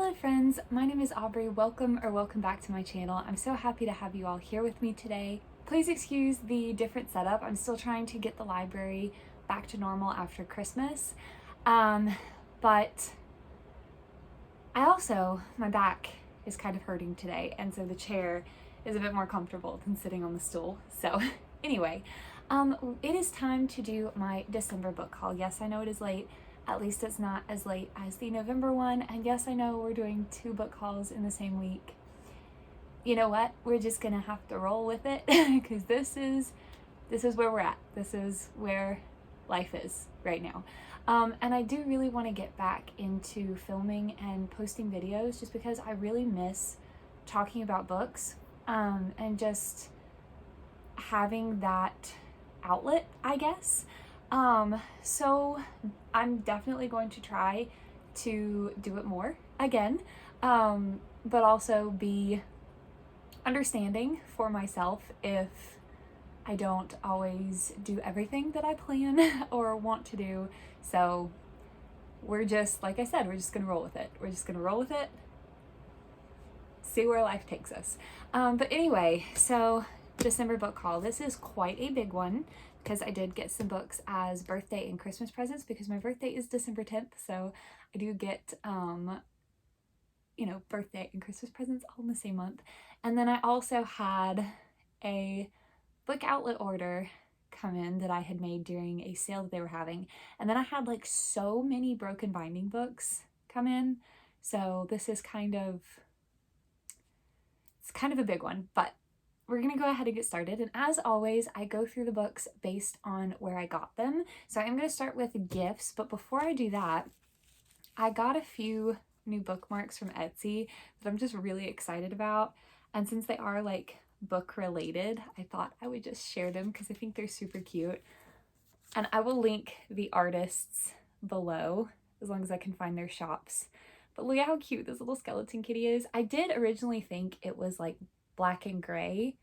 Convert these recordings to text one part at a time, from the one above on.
Hello friends, my name is Aubrey. Welcome back to my channel. I'm so happy to have you all here with me today. Please excuse the different setup. I'm still trying to get the library back to normal after Christmas. But my back is kind of hurting today, and so the chair is a bit more comfortable than sitting on the stool. So anyway, it is time to do my December book haul. Yes, I know it is late. At least it's not as late as the November one. And yes, I know we're doing 2 book hauls in the same week. You know what? We're just gonna have to roll with it because this is where we're at. This is where life is right now. And I do really want to get back into filming and posting videos just because I really miss talking about books and just having that outlet, I guess. So I'm definitely going to try to do it more again, but also be understanding for myself if I don't always do everything that I plan or want to do. So we're just, like I said, we're just gonna roll with it. We're just gonna roll with it, see where life takes us. But anyway, so December book haul. This is quite a big one because I did get some books as birthday and Christmas presents because my birthday is December 10th. So I do get, birthday and Christmas presents all in the same month. And then I also had a book outlet order come in that I had made during a sale that they were having. And then I had like so many broken binding books come in. So this is it's kind of a big one, but we're gonna go ahead and get started. And as always, I go through the books based on where I got them. So I'm gonna start with gifts, but before I do that, I got a few new bookmarks from Etsy that I'm just really excited about. And since they are like book related, I thought I would just share them because I think they're super cute. And I will link the artists below as long as I can find their shops. But look at how cute this little skeleton kitty is. I did originally think it was like black and gray.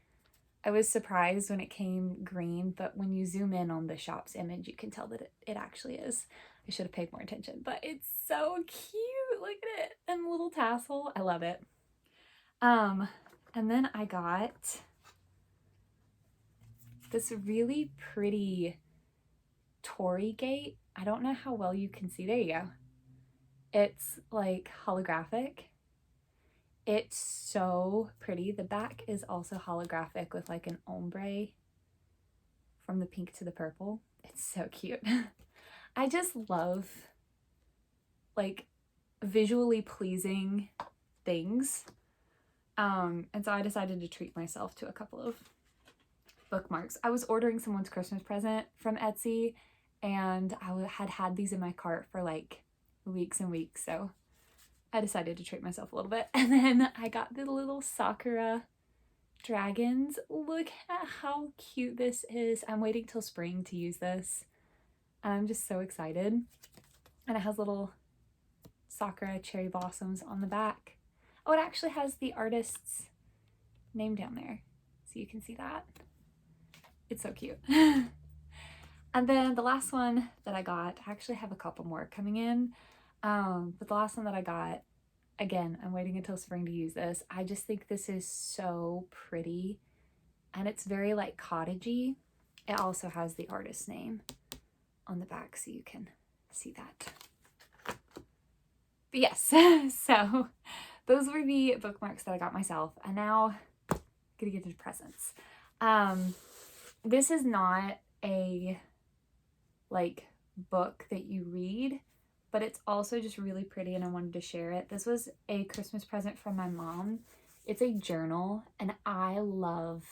I was surprised when it came green, but when you zoom in on the shop's image, you can tell that it actually is. I should have paid more attention, but it's so cute. Look at it. And the little tassel. I love it. And then I got this really pretty Torii gate. I don't know how well you can see. There you go. It's like holographic. It's so pretty. The back is also holographic with like an ombre from the pink to the purple. It's so cute. I just love like visually pleasing things. And so I decided to treat myself to a couple of bookmarks. I was ordering someone's Christmas present from Etsy and I had these in my cart for like weeks and weeks. So I decided to treat myself a little bit. And then I got the little Sakura dragons. Look at how cute this is. I'm waiting till spring to use this. I'm just so excited. And it has little Sakura cherry blossoms on the back. Oh, it actually has the artist's name down there, so you can see that. It's so cute. And then the last one that I got, I actually have a couple more coming in, but the last one that I got, again, I'm waiting until spring to use this. I just think this is so pretty, and it's very like cottagey. It also has the artist's name on the back, so you can see that. But yes, so those were the bookmarks that I got myself. And now I'm gonna get into presents. This is not a like book that you read, but it's also just really pretty and I wanted to share it. This was a Christmas present from my mom. It's a journal and I love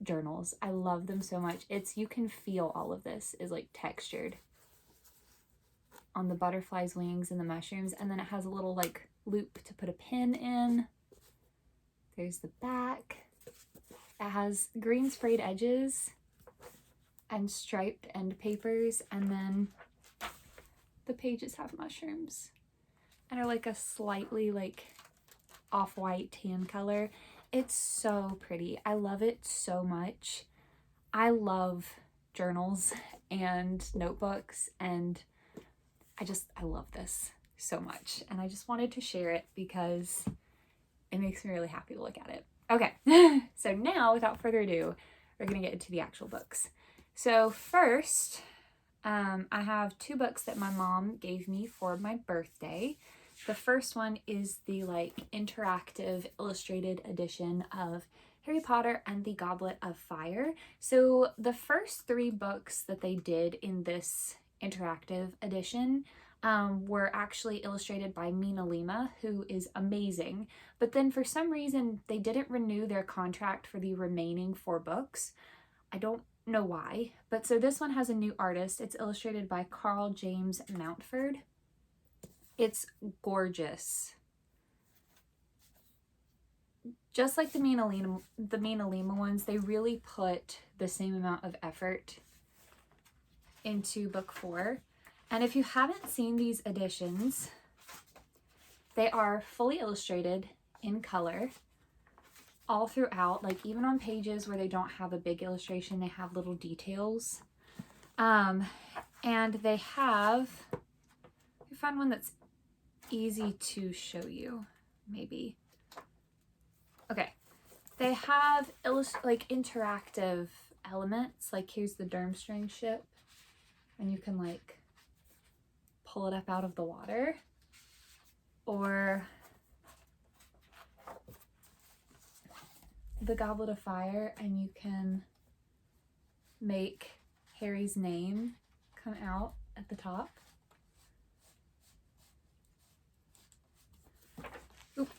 journals. I love them so much. You can feel all of this is like textured on the butterfly's wings and the mushrooms, and then it has a little like loop to put a pin in. There's the back. It has green sprayed edges and striped end papers, and then the pages have mushrooms and are like a slightly like off-white tan color. It's so pretty. I love it so much. I love journals and notebooks, and I love this so much, and I just wanted to share it because it makes me really happy to look at it. Okay, so now without further ado, we're gonna get into the actual books. So first, I have 2 books that my mom gave me for my birthday. The first one is the interactive illustrated edition of Harry Potter and the Goblet of Fire. So the first 3 books that they did in this interactive edition were actually illustrated by Mina Lima, who is amazing. But then for some reason, they didn't renew their contract for the remaining 4 books. I don't know why, but so this one has a new artist. It's illustrated by Carl James Mountford. It's gorgeous. Just like the Mina Lima ones, they really put the same amount of effort into book 4. And if you haven't seen these editions, they are fully illustrated in color all throughout, like even on pages where they don't have a big illustration, they have little details. And they have, I found one that's easy to show you, maybe. Okay, they have interactive elements, like here's the Durmstrang ship, and you can like pull it up out of the water, or the Goblet of Fire, and you can make Harry's name come out at the top. Oop.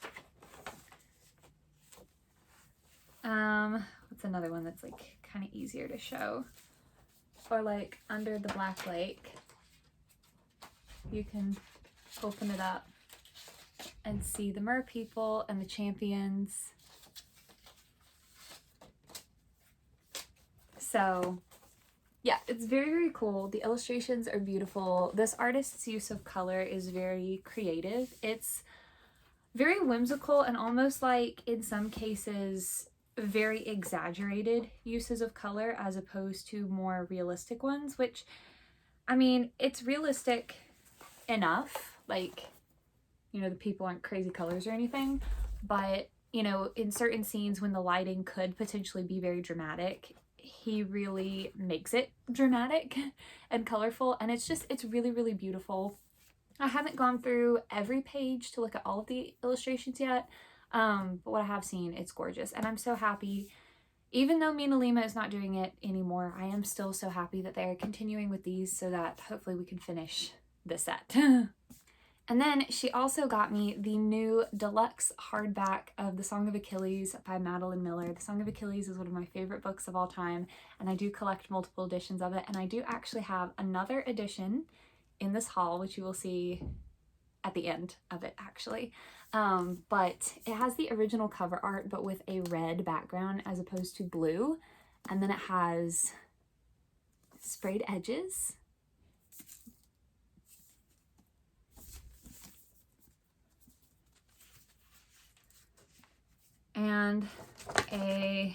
What's another one that's like kind of easier to show? Or like Under the Black Lake, you can open it up and see the mer people and the champions. So yeah, it's very, very cool. The illustrations are beautiful. This artist's use of color is very creative. It's very whimsical and almost like, in some cases, very exaggerated uses of color as opposed to more realistic ones, which, I mean, it's realistic enough. Like, you know, the people aren't crazy colors or anything, but, you know, in certain scenes when the lighting could potentially be very dramatic, he really makes it dramatic and colorful, and it's really, really beautiful. I haven't gone through every page to look at all of the illustrations yet, but what I have seen, it's gorgeous, and I'm so happy. Even though Mina Lima is not doing it anymore, I am still so happy that they're continuing with these so that hopefully we can finish the set. And then she also got me the new deluxe hardback of The Song of Achilles by Madeline Miller. The Song of Achilles is one of my favorite books of all time, and I do collect multiple editions of it, and I do actually have another edition in this haul, which you will see at the end of it actually. But it has the original cover art, but with a red background as opposed to blue, and then it has sprayed edges. And a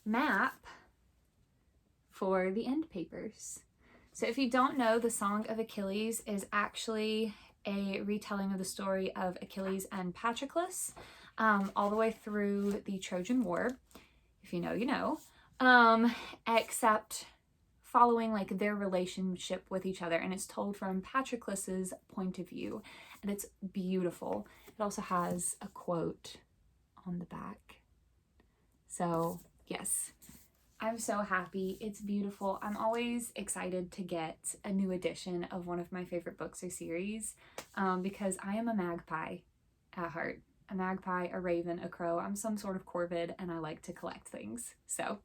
map for the end papers. So if you don't know, The Song of Achilles is actually a retelling of the story of Achilles and Patroclus, all the way through the Trojan War. If you know, you know. Except following like their relationship with each other, and it's told from Patroclus's point of view, and it's beautiful. It also has a quote on the back. So yes, I'm so happy. It's beautiful. I'm always excited to get a new edition of one of my favorite books or series, because I am a magpie at heart. A magpie, a raven, a crow. I'm some sort of corvid, and I like to collect things. So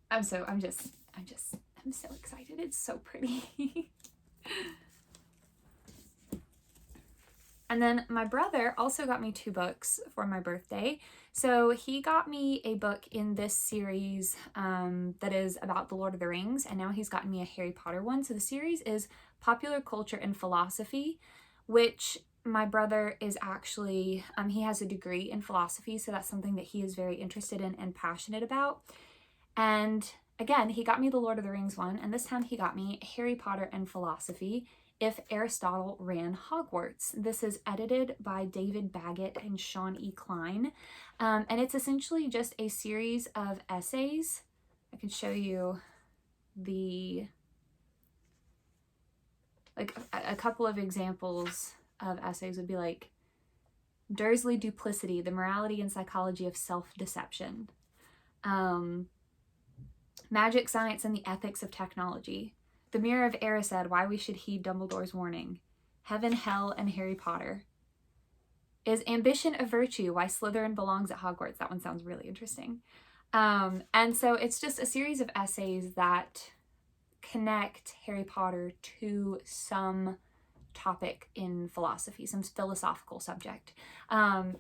I'm so excited. It's so pretty. And then my brother also got me 2 books for my birthday. So he got me a book in this series that is about the Lord of the Rings, and now he's gotten me a Harry Potter one. So the series is Popular Culture and Philosophy, which my brother is actually, he has a degree in philosophy, so that's something that he is very interested in and passionate about. And again, he got me the Lord of the Rings one, and this time he got me Harry Potter and Philosophy If Aristotle Ran Hogwarts. This is edited by David Baggett and Sean E. Klein, and it's essentially just a series of essays. I can show you like a couple of examples of essays would be like Dursley Duplicity, the Morality and Psychology of Self-Deception. Magic, Science, and the Ethics of Technology. The Mirror of Erised, Why We Should Heed Dumbledore's Warning. Heaven, Hell, and Harry Potter. Is Ambition a Virtue? Why Slytherin Belongs at Hogwarts. That one sounds really interesting. And so it's just a series of essays that connect Harry Potter to some topic in philosophy, some philosophical subject. And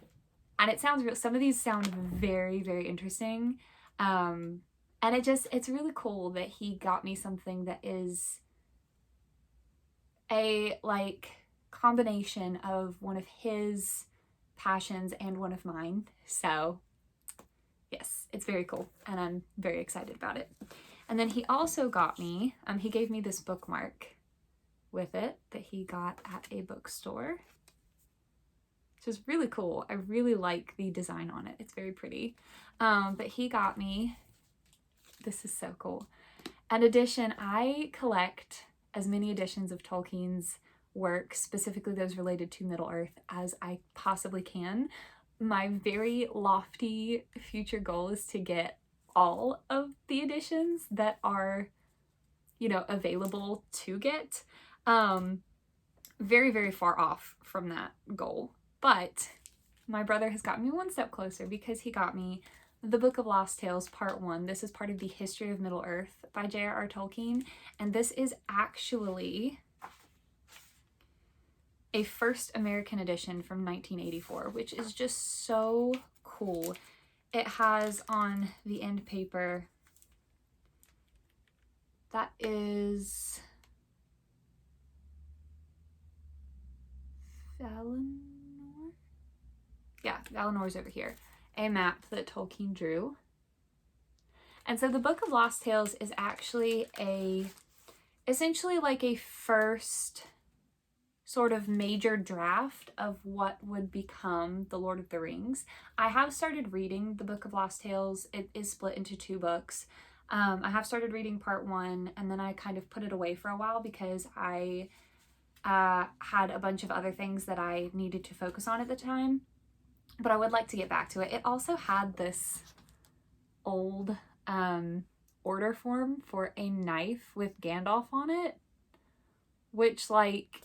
it sounds real. Some of these sound very, very interesting. And it's really cool that he got me something that is a like combination of one of his passions and one of mine. So yes, it's very cool and I'm very excited about it. And then he also got me, he gave me this bookmark with it that he got at a bookstore, which is really cool. I really like the design on it. It's very pretty. But he got me, this is so cool, an edition. I collect as many editions of Tolkien's work, specifically those related to Middle-earth, as I possibly can. My very lofty future goal is to get all of the editions that are, you know, available to get. Very, very far off from that goal. But my brother has gotten me one step closer because he got me The Book of Lost Tales Part 1. This is part of the History of Middle-earth by J.R.R. Tolkien. And this is actually a first American edition from 1984, which is just so cool. It has on the end paper, that is Valinor? Yeah, Valinor's over here. A map that Tolkien drew. And so the Book of Lost Tales is actually essentially like a first sort of major draft of what would become The Lord of the Rings. I have started reading the Book of Lost Tales. It is split into 2 books. I have started reading part 1 and then I kind of put it away for a while because I had a bunch of other things that I needed to focus on at the time. But I would like to get back to it. It also had this old order form for a knife with Gandalf on it, which like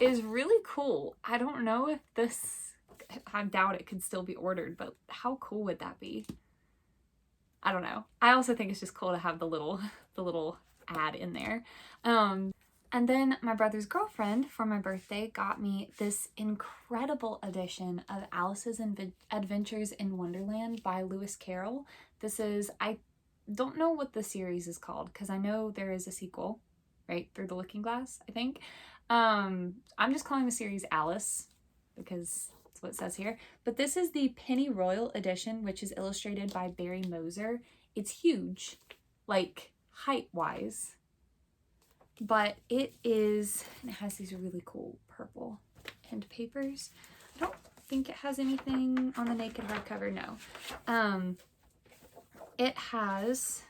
is really cool. I don't know if this, I doubt it could still be ordered, but how cool would that be? I don't know. I also think it's just cool to have the little ad in there. And then my brother's girlfriend for my birthday got me this incredible edition of Alice's Adventures in Wonderland by Lewis Carroll. This is, I don't know what the series is called because I know there is a sequel, right? Through the Looking Glass, I think. I'm just calling the series Alice because that's what it says here. But this is the Penny Royal edition, which is illustrated by Barry Moser. It's huge, like height-wise. But it has these really cool purple end papers. I don't think it has anything on the naked hardcover, no. It has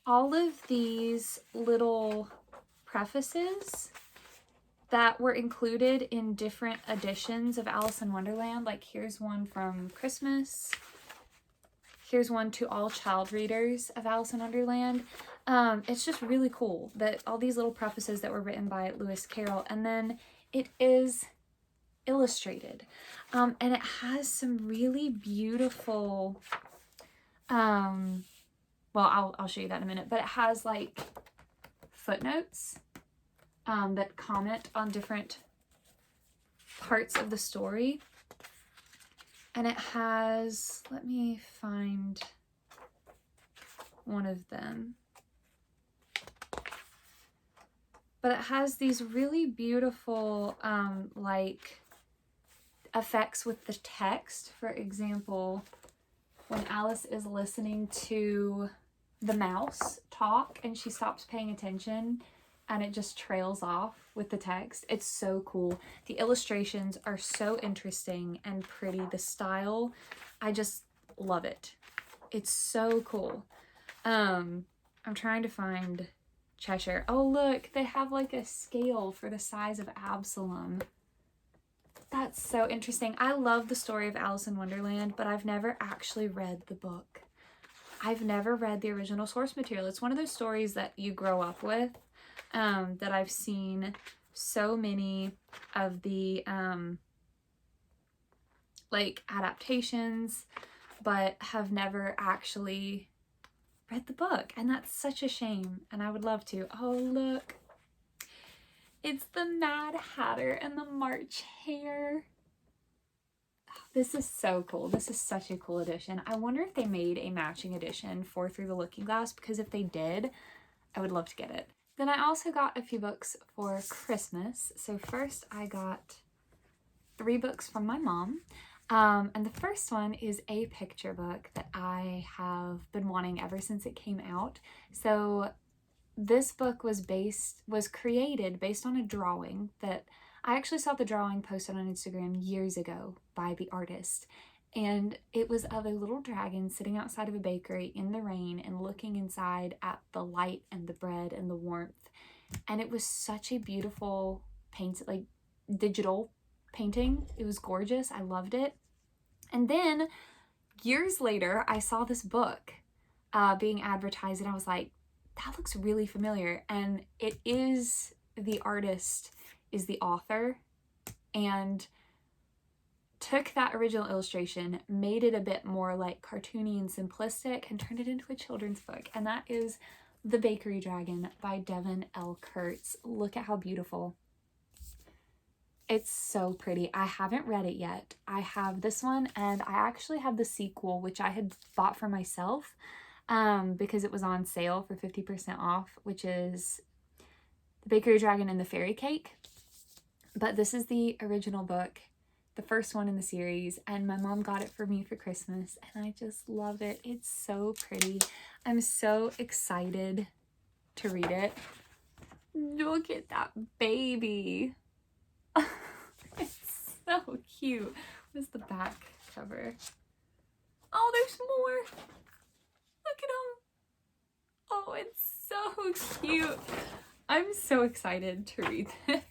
all of these little prefaces that were included in different editions of Alice in Wonderland. Like here's one from Christmas. Here's one to all child readers of Alice in Wonderland. It's just really cool that all these little prefaces that were written by Lewis Carroll, and then it is illustrated. And it has some really beautiful, well, I'll show you that in a minute, but it has like footnotes that comment on different parts of the story. And it has, let me find one of them. But it has these really beautiful, like, effects with the text. For example, when Alice is listening to the mouse talk and she stops paying attention and it just trails off with the text. It's so cool. The illustrations are so interesting and pretty. The style, I just love it. It's so cool. I'm trying to find Cheshire. Oh, look, they have like a scale for the size of Absalom. That's so interesting. I love the story of Alice in Wonderland, but I've never actually read the book. I've never read the original source material. It's one of those stories that you grow up with, that I've seen so many of the like adaptations, but have never actually read the book, and that's such a shame, and I would love to. Oh, look. It's the Mad Hatter and the March Hare. This is so cool. This is such a cool edition. I wonder if they made a matching edition for Through the Looking Glass, because if they did, I would love to get it. Then I also got a few books for Christmas. So first I got 3 books from my mom. And the first one is a picture book that I have been wanting ever since it came out. So this book was created based on a drawing that I actually saw the drawing posted on Instagram years ago by the artist. And it was of a little dragon sitting outside of a bakery in the rain and looking inside at the light and the bread and the warmth. And it was such a beautiful like digital painting. It was gorgeous. I loved it. And then years later, I saw this book being advertised and I was like, that looks really familiar. And it is, the artist is the author, and took that original illustration, made it a bit more like cartoony and simplistic, and turned it into a children's book. And that is The Bakery Dragon by Devin L. Kurtz. Look at how beautiful. It's so pretty. I haven't read it yet. I have this one, and I actually have the sequel, which I had bought for myself because it was on sale for 50% off, which is The Bakery Dragon and the Fairy Cake. But this is the original book, the first one in the series, and my mom got it for me for Christmas, and I just love it. It's so pretty. I'm so excited to read it. Look at that baby. It's so cute. What's the back cover? Oh, there's more. Look at him. Oh, it's so cute. I'm so excited to read this.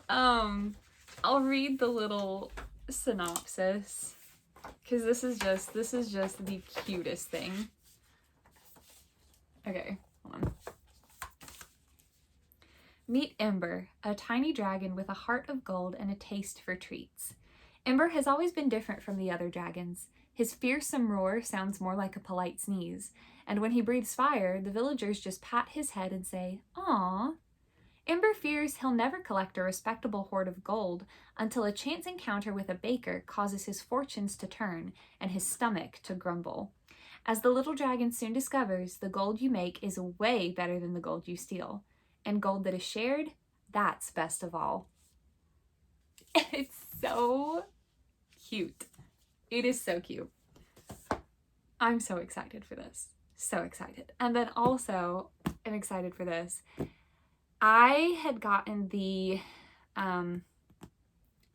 I'll read the little synopsis because this is just the cutest thing. Okay, hold on. Meet Ember, a tiny dragon with a heart of gold and a taste for treats. Ember has always been different from the other dragons. His fearsome roar sounds more like a polite sneeze, and when he breathes fire, the villagers just pat his head and say, "Aw." Ember fears he'll never collect a respectable hoard of gold until a chance encounter with a baker causes his fortunes to turn and his stomach to grumble. As the little dragon soon discovers, the gold you make is way better than the gold you steal. And gold that is shared, that's best of all. It's so cute. It is so cute. I'm so excited for this. So excited. And then also, I'm excited for this. I had gotten the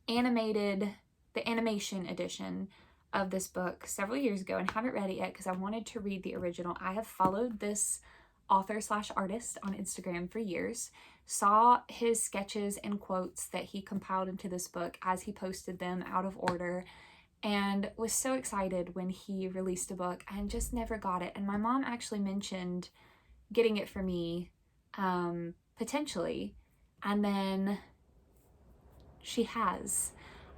animation edition of this book several years ago and haven't read it yet because I wanted to read the original. I have followed this author/artist on Instagram for years, saw his sketches and quotes that he compiled into this book as he posted them out of order, and was so excited when he released a book and just never got it. And my mom actually mentioned getting it for me potentially, and then she has.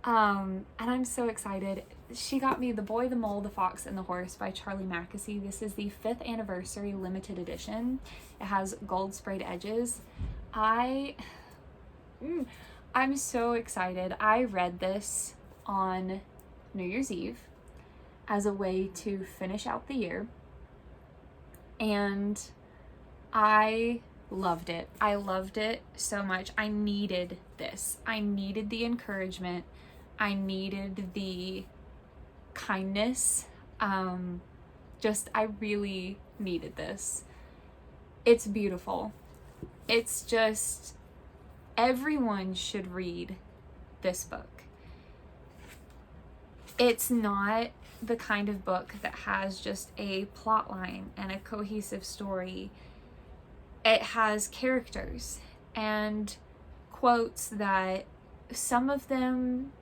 And I'm so excited. She got me The Boy, the Mole, the Fox, and the Horse by Charlie Mackesy. This is the 5th anniversary limited edition. It has gold sprayed edges. I'm so excited. I read this on New Year's Eve as a way to finish out the year, and I loved it. I loved it so much. I needed this. I needed the encouragement. I needed the kindness. I really needed this. It's beautiful. It's just, everyone should read this book. It's not the kind of book that has just a plot line and a cohesive story. It has characters and quotes that some of them,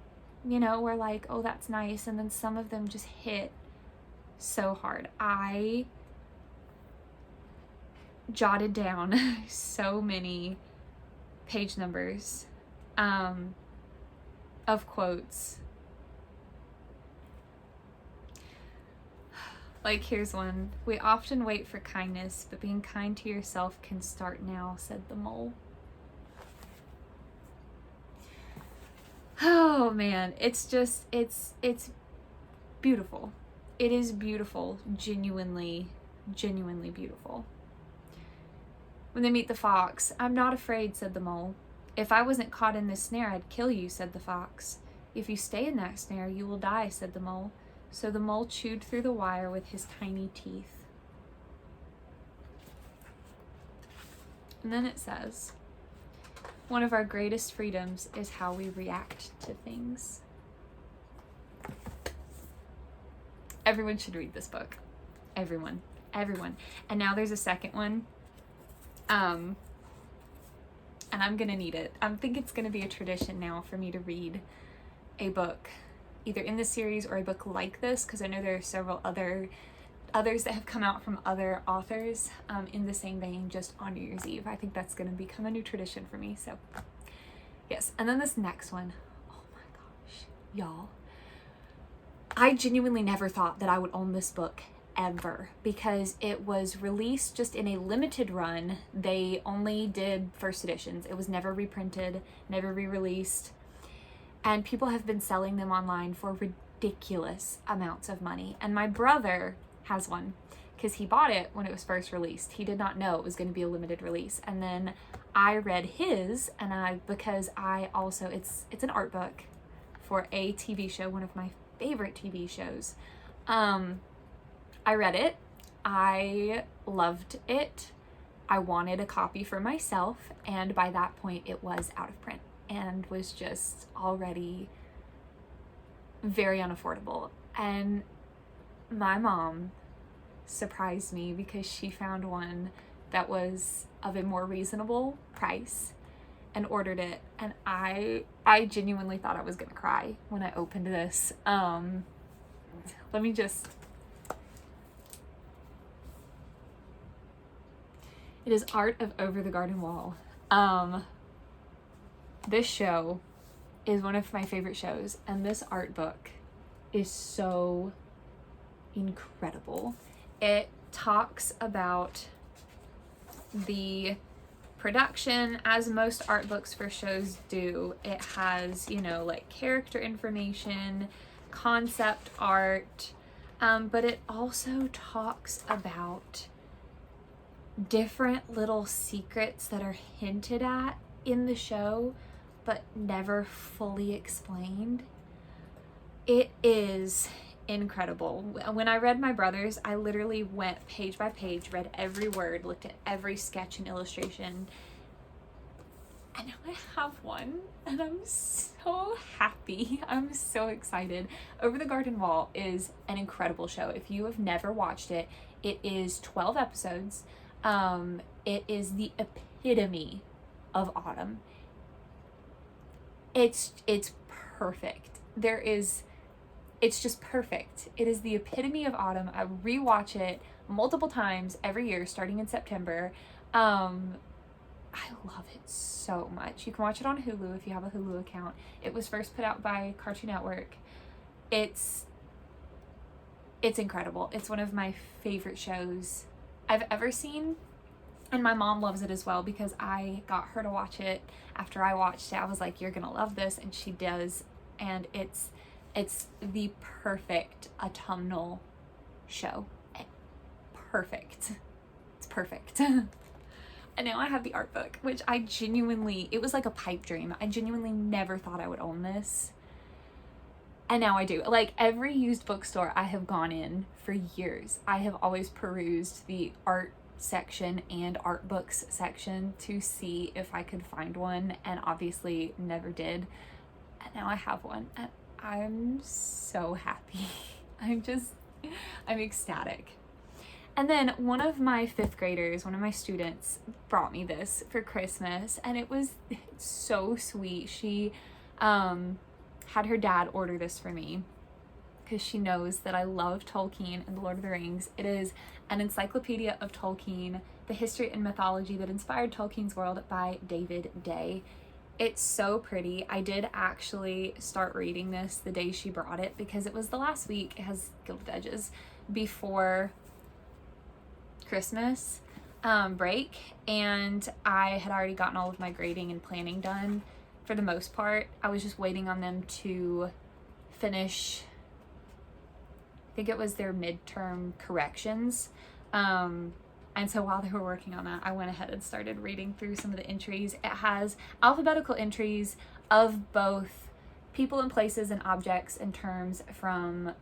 were like, oh, that's nice. And then some of them just hit so hard. I jotted down so many page numbers of quotes. Like, here's one. We often wait for kindness, but being kind to yourself can start now, said the mole. Oh man, it's just, it's beautiful. It is beautiful, genuinely beautiful. When they meet the fox, I'm not afraid, said the mole. If I wasn't caught in this snare, I'd kill you, said the fox. If you stay in that snare, you will die, said the mole. So the mole chewed through the wire with his tiny teeth. And then it says, one of our greatest freedoms is how we react to things. Everyone should read this book. Everyone. And now there's a second one. And I'm gonna need it. I think it's gonna be a tradition now for me to read a book, either in this series or a book like this, because I know there are several others that have come out from other authors in the same vein just on New Year's Eve. I think that's going to become a new tradition for me. So yes. And then this next one, oh my gosh, y'all, I genuinely never thought that I would own this book ever, because it was released just in a limited run. They only did first editions. It was never reprinted, never re-released. And people have been selling them online for ridiculous amounts of money. And my brother has one because he bought it when it was first released. He did not know it was going to be a limited release. And then I read his, and because I also, it's an art book for a TV show, one of my favorite TV shows. I read it. I loved it. I wanted a copy for myself. And by that point, it was out of print and was just already very unaffordable. And my mom surprised me because she found one that was of a more reasonable price and ordered it. And I genuinely thought I was gonna cry when I opened this. Let me just... It is Art of Over the Garden Wall. This show is one of my favorite shows, and this art book is so incredible. It talks about the production, as most art books for shows do. It has, like character information, concept art, but it also talks about different little secrets that are hinted at in the show but never fully explained. It is incredible. When I read my brother's, I literally went page by page, read every word, looked at every sketch and illustration, and now I have one, and I'm so happy. I'm so excited. Over the Garden Wall is an incredible show. If you have never watched it, it is 12 episodes. It is the epitome of autumn. It's perfect. It's just perfect. It is the epitome of autumn. I rewatch it multiple times every year, starting in September. I love it so much. You can watch it on Hulu if you have a Hulu account. It was first put out by Cartoon Network. It's incredible. It's one of my favorite shows I've ever seen. And my mom loves it as well because I got her to watch it after I watched it. I was like, you're gonna love this, and she does. And it's the perfect autumnal show. Perfect. It's perfect. And now I have the art book, which it was like a pipe dream. I genuinely never thought I would own this. And now I do. Like, every used bookstore I have gone in for years, I have always perused the art section and art books section to see if I could find one, and obviously never did. And now I have one, and I'm so happy. I'm ecstatic. And then one of my 5th graders, one of my students, brought me this for Christmas, and it was so sweet. She had her dad order this for me because she knows that I love Tolkien and The Lord of the Rings. It is an encyclopedia of Tolkien, the history and mythology that inspired Tolkien's world by David Day. It's so pretty. I did actually start reading this the day she brought it because it was the last week, it has gilded edges, before Christmas break, and I had already gotten all of my grading and planning done for the most part. I was just waiting on them to finish, I think it was their midterm corrections. And so while they were working on that, I went ahead and started reading through some of the entries. It has alphabetical entries of both people and places and objects and terms from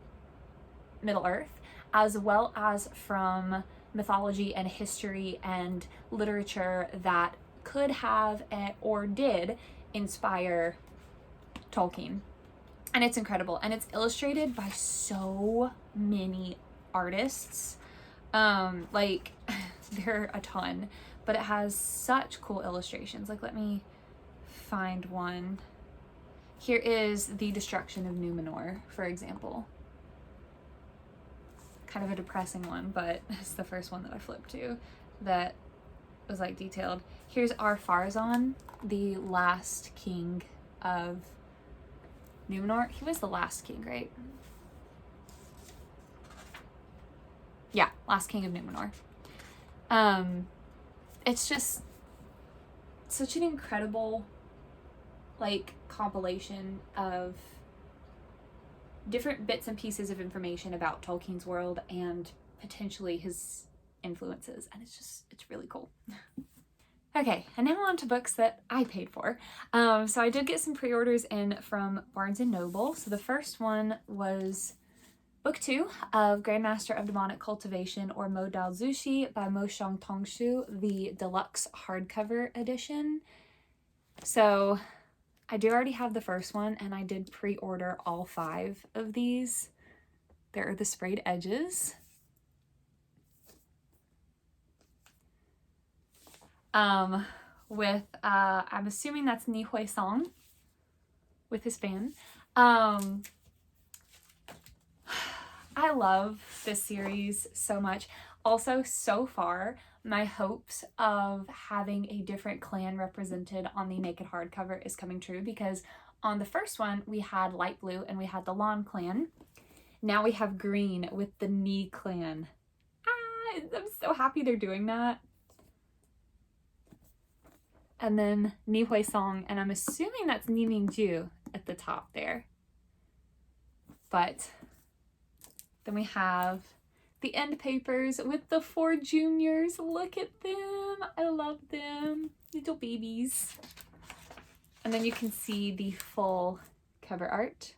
Middle-earth, as well as from mythology and history and literature that could have or did inspire Tolkien. And it's incredible, and it's illustrated by so many artists. Like, there are a ton, but it has such cool illustrations. Like, let me find one. Here is the destruction of Numenor, for example. Kind of a depressing one, but it's the first one that I flipped to that was like detailed. Here's Ar-Pharazôn, the last king of Numenor. He was the last king, right? Yeah, last king of Numenor. It's just such an incredible, like, compilation of different bits and pieces of information about Tolkien's world and potentially his influences, and it's really cool. Okay, and now on to books that I paid for. So I did get some pre-orders in from Barnes & Noble. So the first one was Book 2 of Grandmaster of Demonic Cultivation, or Mo Dao Zushi by Mo Shang Tongshu, the deluxe hardcover edition. So I do already have the first one, and I did pre-order all 5 of these. There are the sprayed edges. With, I'm assuming that's Ni Hui Song with his fan. I love this series so much. Also, so far, my hopes of having a different clan represented on the naked hardcover is coming true, because on the first one, we had light blue and we had the Lan clan. Now we have green with the Ni clan. I'm so happy they're doing that. And then Ni Hui Song, and I'm assuming that's Ni Mingju at the top there. But then we have the end papers with the 4 juniors. Look at them. I love them. Little babies. And then you can see the full cover art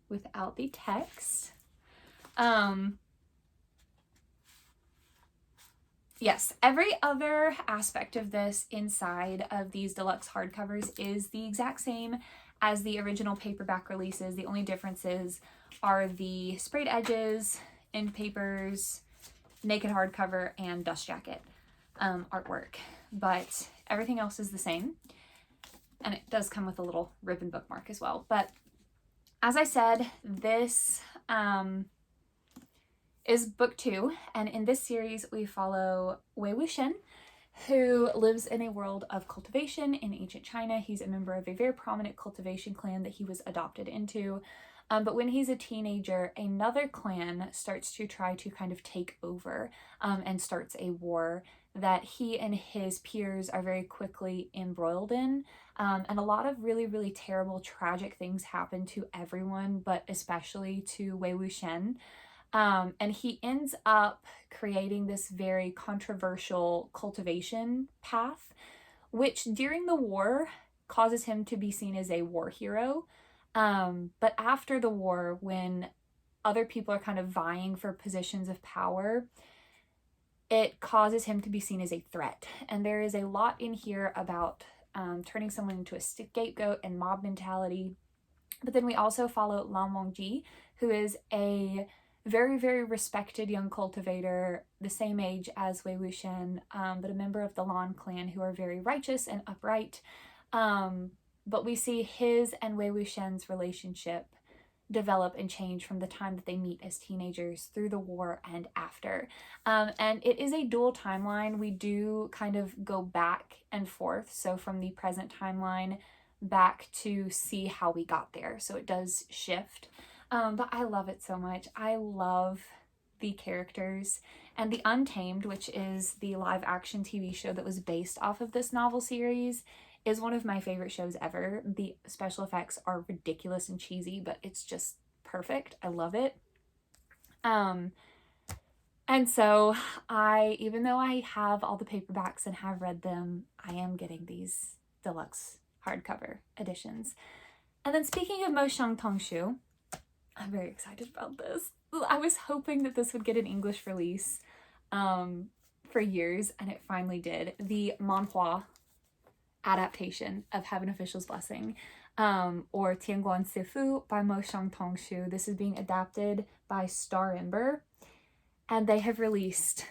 without the text. Yes, every other aspect of this inside of these deluxe hardcovers is the exact same as the original paperback releases. The only differences are the sprayed edges, end papers, naked hardcover, and dust jacket artwork. But everything else is the same. And it does come with a little ribbon bookmark as well. But as I said, this is book 2, and in this series we follow Wei Wuxian, who lives in a world of cultivation in ancient China. He's a member of a very prominent cultivation clan that he was adopted into. But when he's a teenager, another clan starts to try to kind of take over and starts a war that he and his peers are very quickly embroiled in. And a lot of really, really terrible, tragic things happen to everyone, but especially to Wei Wuxian. And he ends up creating this very controversial cultivation path, which during the war causes him to be seen as a war hero. But after the war, when other people are kind of vying for positions of power, it causes him to be seen as a threat. And there is a lot in here about turning someone into a scapegoat and mob mentality. But then we also follow Lan Wangji, who is a very, very respected young cultivator, the same age as Wei Wuxian, but a member of the Lan clan who are very righteous and upright. But we see his and Wei Wuxian's relationship develop and change from the time that they meet as teenagers through the war and after. And it is a dual timeline. We do kind of go back and forth. So from the present timeline back to see how we got there. So it does shift. But I love it so much. I love the characters. And The Untamed, which is the live action TV show that was based off of this novel series, is one of my favorite shows ever. The special effects are ridiculous and cheesy, but it's just perfect. I love it. And so even though I have all the paperbacks and have read them, I am getting these deluxe hardcover editions. And then speaking of Mo Shang Tong Shu, I'm very excited about this. I was hoping that this would get an English release for years, and it finally did. The manhua adaptation of Heaven Official's Blessing, or Tianguan Sifu by Mo Shang Tong Shu. This is being adapted by Star Ember, and they have released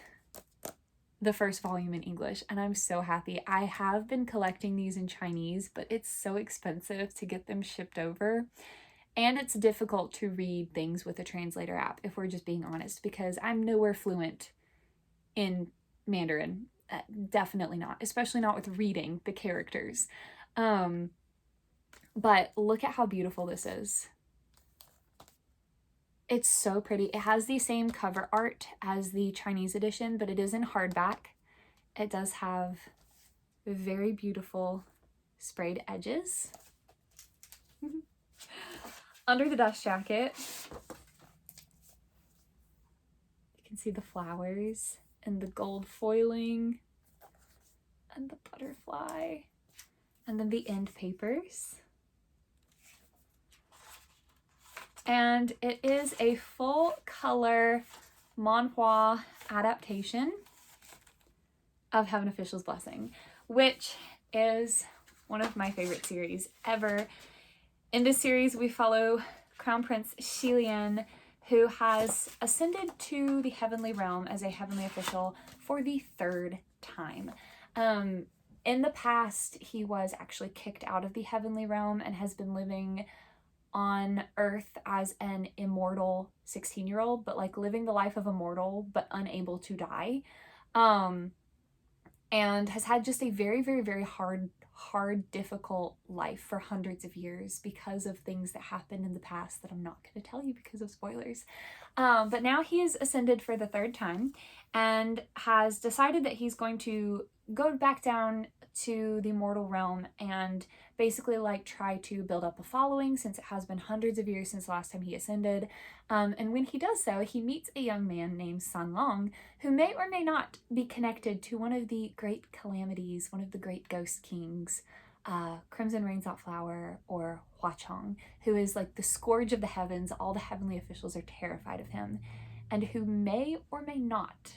the first volume in English, and I'm so happy. I have been collecting these in Chinese, but it's so expensive to get them shipped over, and it's difficult to read things with a translator app, if we're just being honest, because I'm nowhere fluent in Mandarin. Definitely not, especially not with reading the characters. But look at how beautiful this is. It's so pretty. It has the same cover art as the Chinese edition, but it is in hardback. It does have very beautiful sprayed edges. Under the dust jacket, you can see the flowers and the gold foiling and the butterfly, and then the end papers. And it is a full color manhua adaptation of Heaven Official's Blessing, which is one of my favorite series ever. In this series, we follow Crown Prince Xilian, who has ascended to the heavenly realm as a heavenly official for the third time. In the past, he was actually kicked out of the heavenly realm and has been living on Earth as an immortal 16-year-old, but like living the life of a mortal, but unable to die. And has had just a very, very, very hard, difficult life for hundreds of years because of things that happened in the past that I'm not going to tell you because of spoilers. But now he is ascended for the third time and has decided that he's going to go back down to the mortal realm and basically like try to build up a following, since it has been hundreds of years since the last time he ascended. And when he does so, he meets a young man named San Long, who may or may not be connected to one of the great calamities, one of the great ghost kings, Crimson Rain's Flower, or Hua Chong, who is like the scourge of the heavens. All the heavenly officials are terrified of him, and who may or may not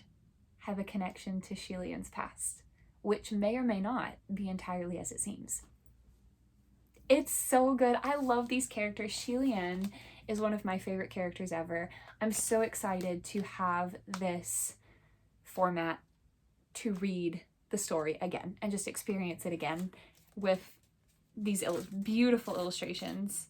have a connection to Xilian's past, which may or may not be entirely as it seems. It's so good. I love these characters. Xilian is one of my favorite characters ever. I'm so excited to have this format to read the story again and just experience it again with these beautiful illustrations.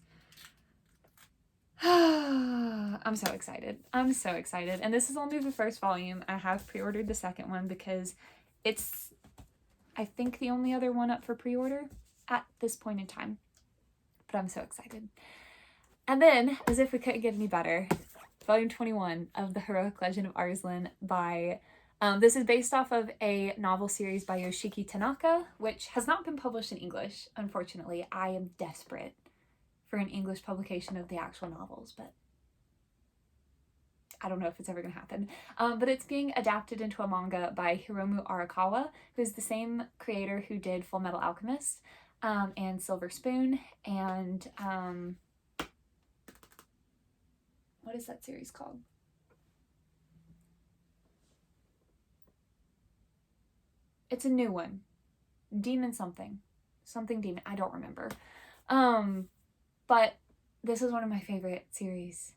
I'm so excited. I'm so excited. And this is only the first volume. I have pre-ordered the second one because it's, I think, the only other one up for pre-order at this point in time. But I'm so excited. And then, as if we couldn't get any better, volume 21 of The Heroic Legend of Arslan by, this is based off of a novel series by Yoshiki Tanaka, which has not been published in English, unfortunately. I am desperate for an English publication of the actual novels, but I don't know if it's ever going to happen. But it's being adapted into a manga by Hiromu Arakawa, who's the same creator who did Full Metal Alchemist and Silver Spoon, and What is that series called? It's a new one. Demon something. Something demon. I don't remember. But this is one of my favorite series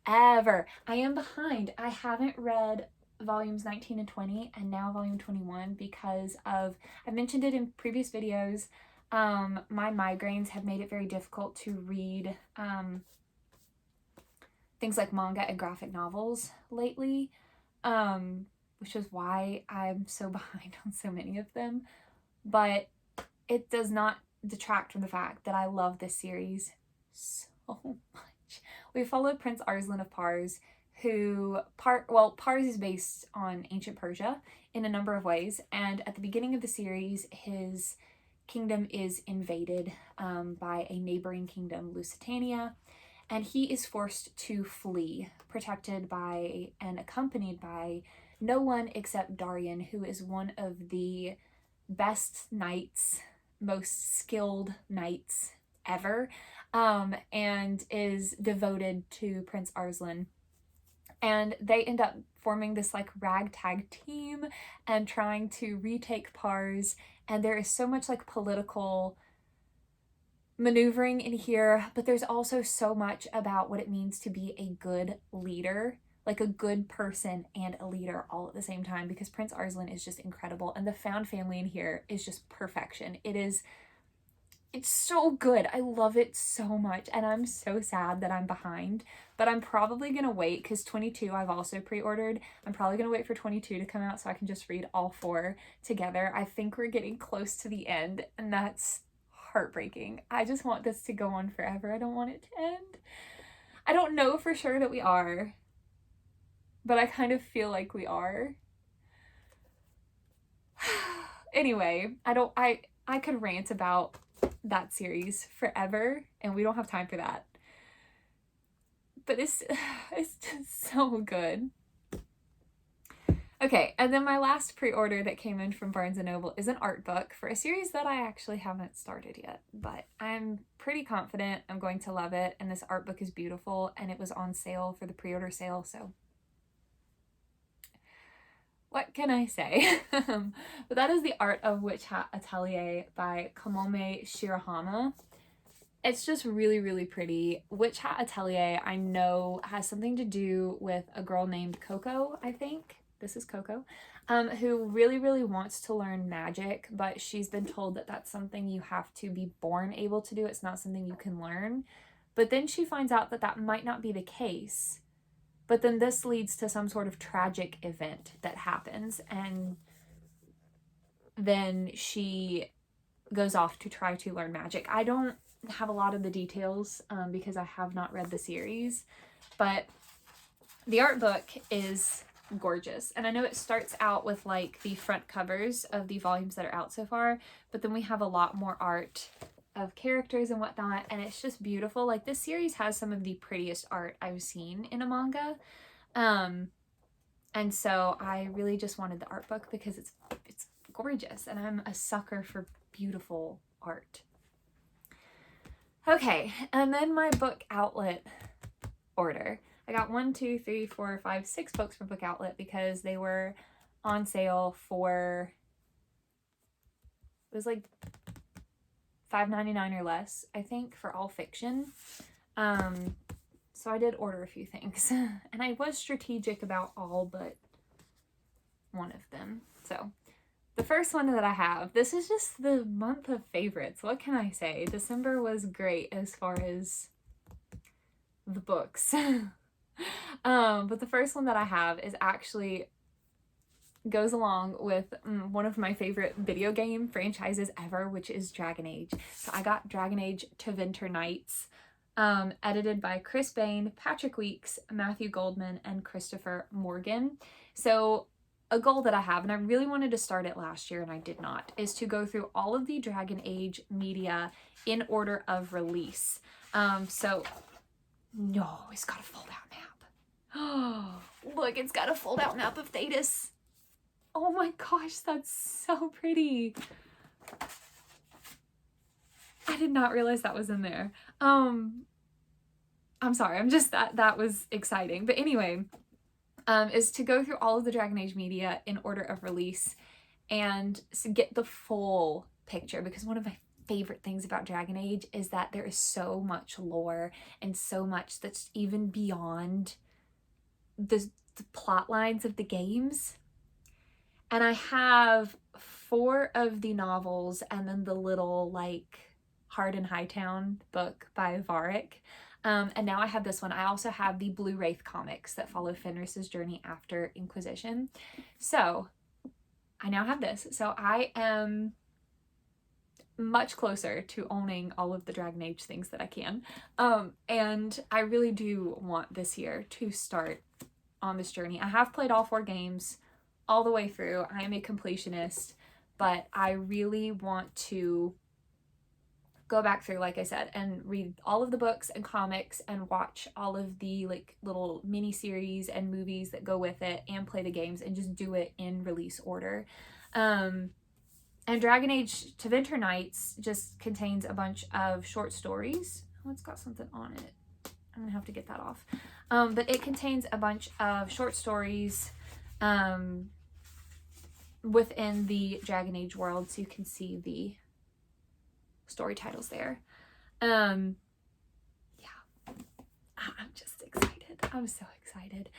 ever. I am behind. I haven't read volumes 19 and 20 and now volume 21 because of, I mentioned it in previous videos, my migraines have made it very difficult to read things like manga and graphic novels lately, which is why I'm so behind on so many of them. But it does not detract from the fact that I love this series so much. We followed Prince Arslan of Pars, who, Pars is based on ancient Persia in a number of ways, and at the beginning of the series, his kingdom is invaded by a neighboring kingdom, Lusitania, and he is forced to flee, protected by and accompanied by no one except Darian, who is one of the best knights, most skilled knights ever, and is devoted to Prince Arslan. And they end up forming this like ragtag team and trying to retake Pars, and there is so much like political maneuvering in here, but there's also so much about what it means to be a good leader, like a good person and a leader all at the same time, because Prince Arslan is just incredible, and the found family in here is just perfection. It's so good. I love it so much, and I'm so sad that I'm behind, but I'm probably gonna wait because 22 I've also pre-ordered. I'm probably gonna wait for 22 to come out so I can just read all 4 together. I think we're getting close to the end, and that's heartbreaking. I just want this to go on forever. I don't want it to end. I don't know for sure that we are, but I kind of feel like we are. Anyway, I could rant about that series forever, and we don't have time for that. But it's just so good. Okay, and then my last pre-order that came in from Barnes & Noble is an art book for a series that I actually haven't started yet, but I'm pretty confident I'm going to love it, and this art book is beautiful, and it was on sale for the pre-order sale, so what can I say? But that is the art of Witch Hat Atelier by Kamome Shirahama. It's just really, really pretty. Witch Hat Atelier, I know, has something to do with a girl named Coco, I think. This is Coco, who really, really wants to learn magic, but she's been told that that's something you have to be born able to do. It's not something you can learn. But then she finds out that that might not be the case. But then this leads to some sort of tragic event that happens, and then she goes off to try to learn magic. I don't have a lot of the details because I have not read the series, but the art book is gorgeous. And I know it starts out with like the front covers of the volumes that are out so far, but then we have a lot more art of characters and whatnot, and it's just beautiful. Like, this series has some of the prettiest art I've seen in a manga, and so I really just wanted the art book because it's gorgeous, and I'm a sucker for beautiful art. Okay, and then my book outlet order. I got 6 books from Book Outlet because they were on sale for, it was like $5.99 or less, I think, for all fiction. So I did order a few things, and I was strategic about all but one of them. So the first one that I have, this is just the month of favorites. What can I say? December was great as far as the books. But the first one that I have is actually goes along with one of my favorite video game franchises ever, which is Dragon Age. So I got Dragon Age to Winter Nights, edited by Chris Bain, Patrick Weeks, Matthew Goldman, and Christopher Morgan. So a goal that I have, and I really wanted to start it last year and I did not, is to go through all of the Dragon Age media in order of release. So no, it's got a fold out map. Oh, look, it's got a fold out map of Thetis. Oh my gosh, that's so pretty. I did not realize that was in there. I'm sorry, I'm just that was exciting. But anyway, is to go through all of the Dragon Age media in order of release and get the full picture, because one of my favorite things about Dragon Age is that there is so much lore and so much that's even beyond the plot lines of the games. And I have 4 of the novels and then the little like Hard in Hightown book by Varric. And now I have this one. I also have the Blue Wraith comics that follow Fenris's journey after Inquisition. So I now have this. So I am much closer to owning all of the Dragon Age things that I can. And I really do want this year to start on this journey. I have played all 4 games all the way through. I am a completionist, but I really want to go back through, like I said, and read all of the books and comics and watch all of the like little mini series and movies that go with it and play the games and just do it in release order. And Dragon Age to Winter Nights just contains a bunch of short stories. Oh, it's got something on it. I'm gonna have to get that off. But it contains a bunch of short stories within the Dragon Age world, so you can see the story titles there. Yeah, I'm just excited. I'm so excited.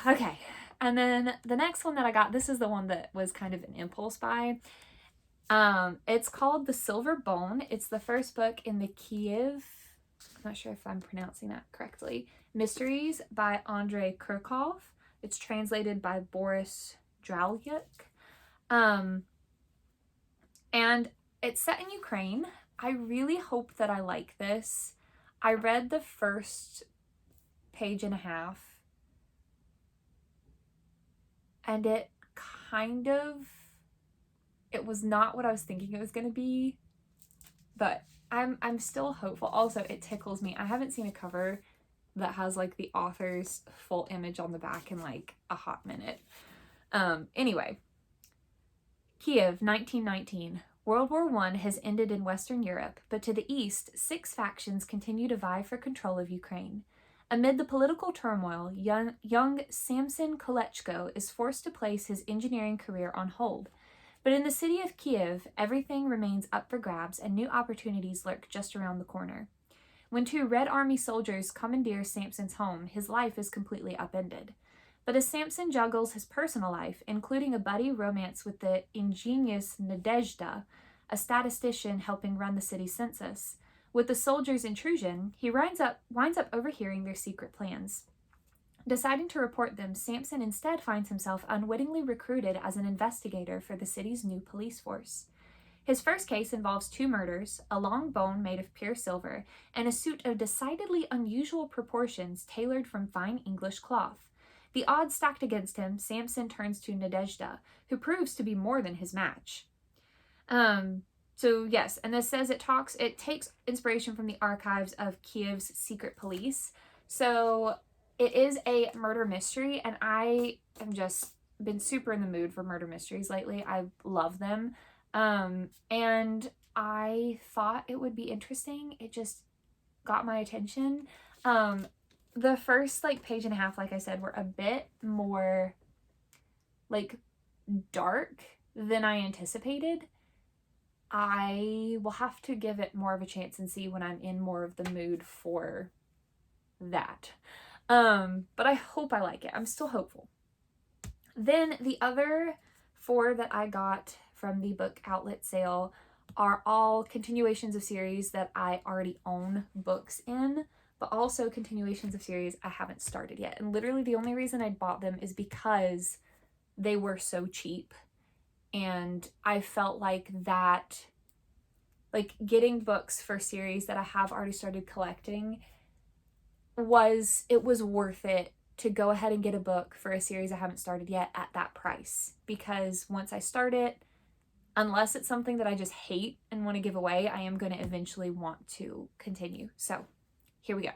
Okay, and then the next one that I got, this is the one that was kind of an impulse buy. It's called The Silver Bone. It's the first book in the Kiev, I'm not sure if I'm pronouncing that correctly, Mysteries by Andrei Kurkov. It's translated by Boris Dralyuk. And it's set in Ukraine. I really hope that I like this. I read the first page and a half, and it was not what I was thinking it was going to be, but I'm still hopeful. Also, it tickles me. I haven't seen a cover that has like the author's full image on the back in like a hot minute. Anyway, Kiev, 1919. World War I has ended in Western Europe, but to the east, 6 factions continue to vie for control of Ukraine. Amid the political turmoil, young Samson Kolechko is forced to place his engineering career on hold. But in the city of Kiev, everything remains up for grabs and new opportunities lurk just around the corner. When 2 Red Army soldiers commandeer Samson's home, his life is completely upended. But as Samson juggles his personal life, including a buddy romance with the ingenious Nadezhda, a statistician helping run the city's census, with the soldiers' intrusion, he winds up overhearing their secret plans. Deciding to report them, Samson instead finds himself unwittingly recruited as an investigator for the city's new police force. His first case involves 2 murders, a long bone made of pure silver, and a suit of decidedly unusual proportions tailored from fine English cloth. The odds stacked against him, Samson turns to Nadezhda, who proves to be more than his match. So yes, and this says it takes inspiration from the archives of Kiev's secret police. So it is a murder mystery, and I am just been super in the mood for murder mysteries lately. I love them. And I thought it would be interesting. It just got my attention. The first like page and a half, like I said, were a bit more like dark than I anticipated. I will have to give it more of a chance and see when I'm in more of the mood for that. But I hope I like it. I'm still hopeful. Then the other 4 that I got from the book outlet sale are all continuations of series that I already own books in, but also continuations of series I haven't started yet. And literally the only reason I bought them is because they were so cheap. And I felt like that, like getting books for series that I have already started collecting was worth it to go ahead and get a book for a series I haven't started yet at that price. Because once I start it, unless it's something that I just hate and want to give away, I am going to eventually want to continue. So here we go.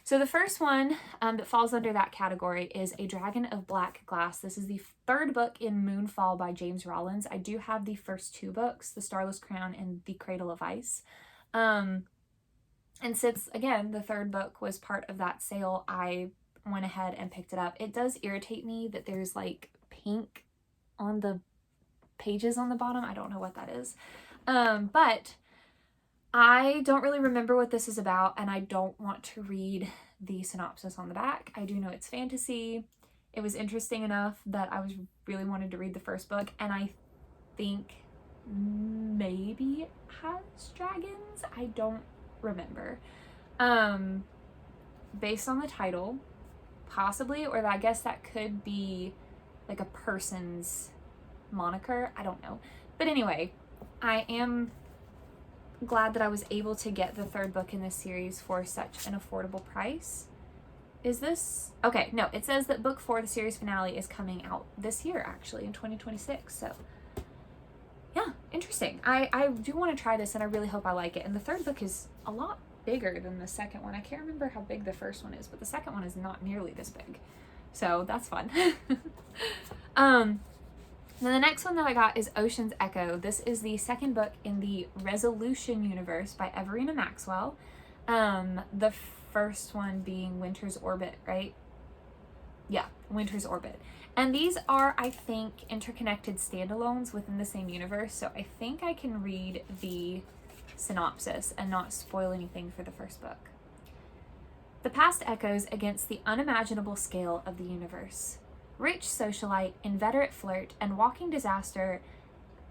So the first one that falls under that category is A Dragon of Black Glass. This is the 3rd book in Moonfall by James Rollins. I do have the first 2 books, The Starless Crown and The Cradle of Ice. And since, again, the third book was part of that sale, I went ahead and picked it up. It does irritate me that there's like pink on the pages on the bottom. I don't know what that is. But I don't really remember what this is about, and I don't want to read the synopsis on the back. I do know it's fantasy. It was interesting enough that I was really wanted to read the first book, and I think maybe it has dragons. I don't remember. Based on the title, possibly, or I guess that could be like a person's moniker. I don't know. But anyway, I am glad that I was able to get the third book in this series for such an affordable price. Is this... Okay, no, it says that book 4, the series finale, is coming out this year, actually, in 2026. So, yeah, interesting. I do want to try this, and I really hope I like it. And the third book is a lot bigger than the second one. I can't remember how big the first one is, but the second one is not nearly this big. So, that's fun. Then the next one that I got is Ocean's Echo. This is the second book in the Resolution universe by Everina Maxwell. The first one being Winter's Orbit, right? Yeah, Winter's Orbit. And these are, I think, interconnected standalones within the same universe, so I think I can read the synopsis and not spoil anything for the first book. The past echoes against the unimaginable scale of the universe. Rich socialite, inveterate flirt, and walking disaster,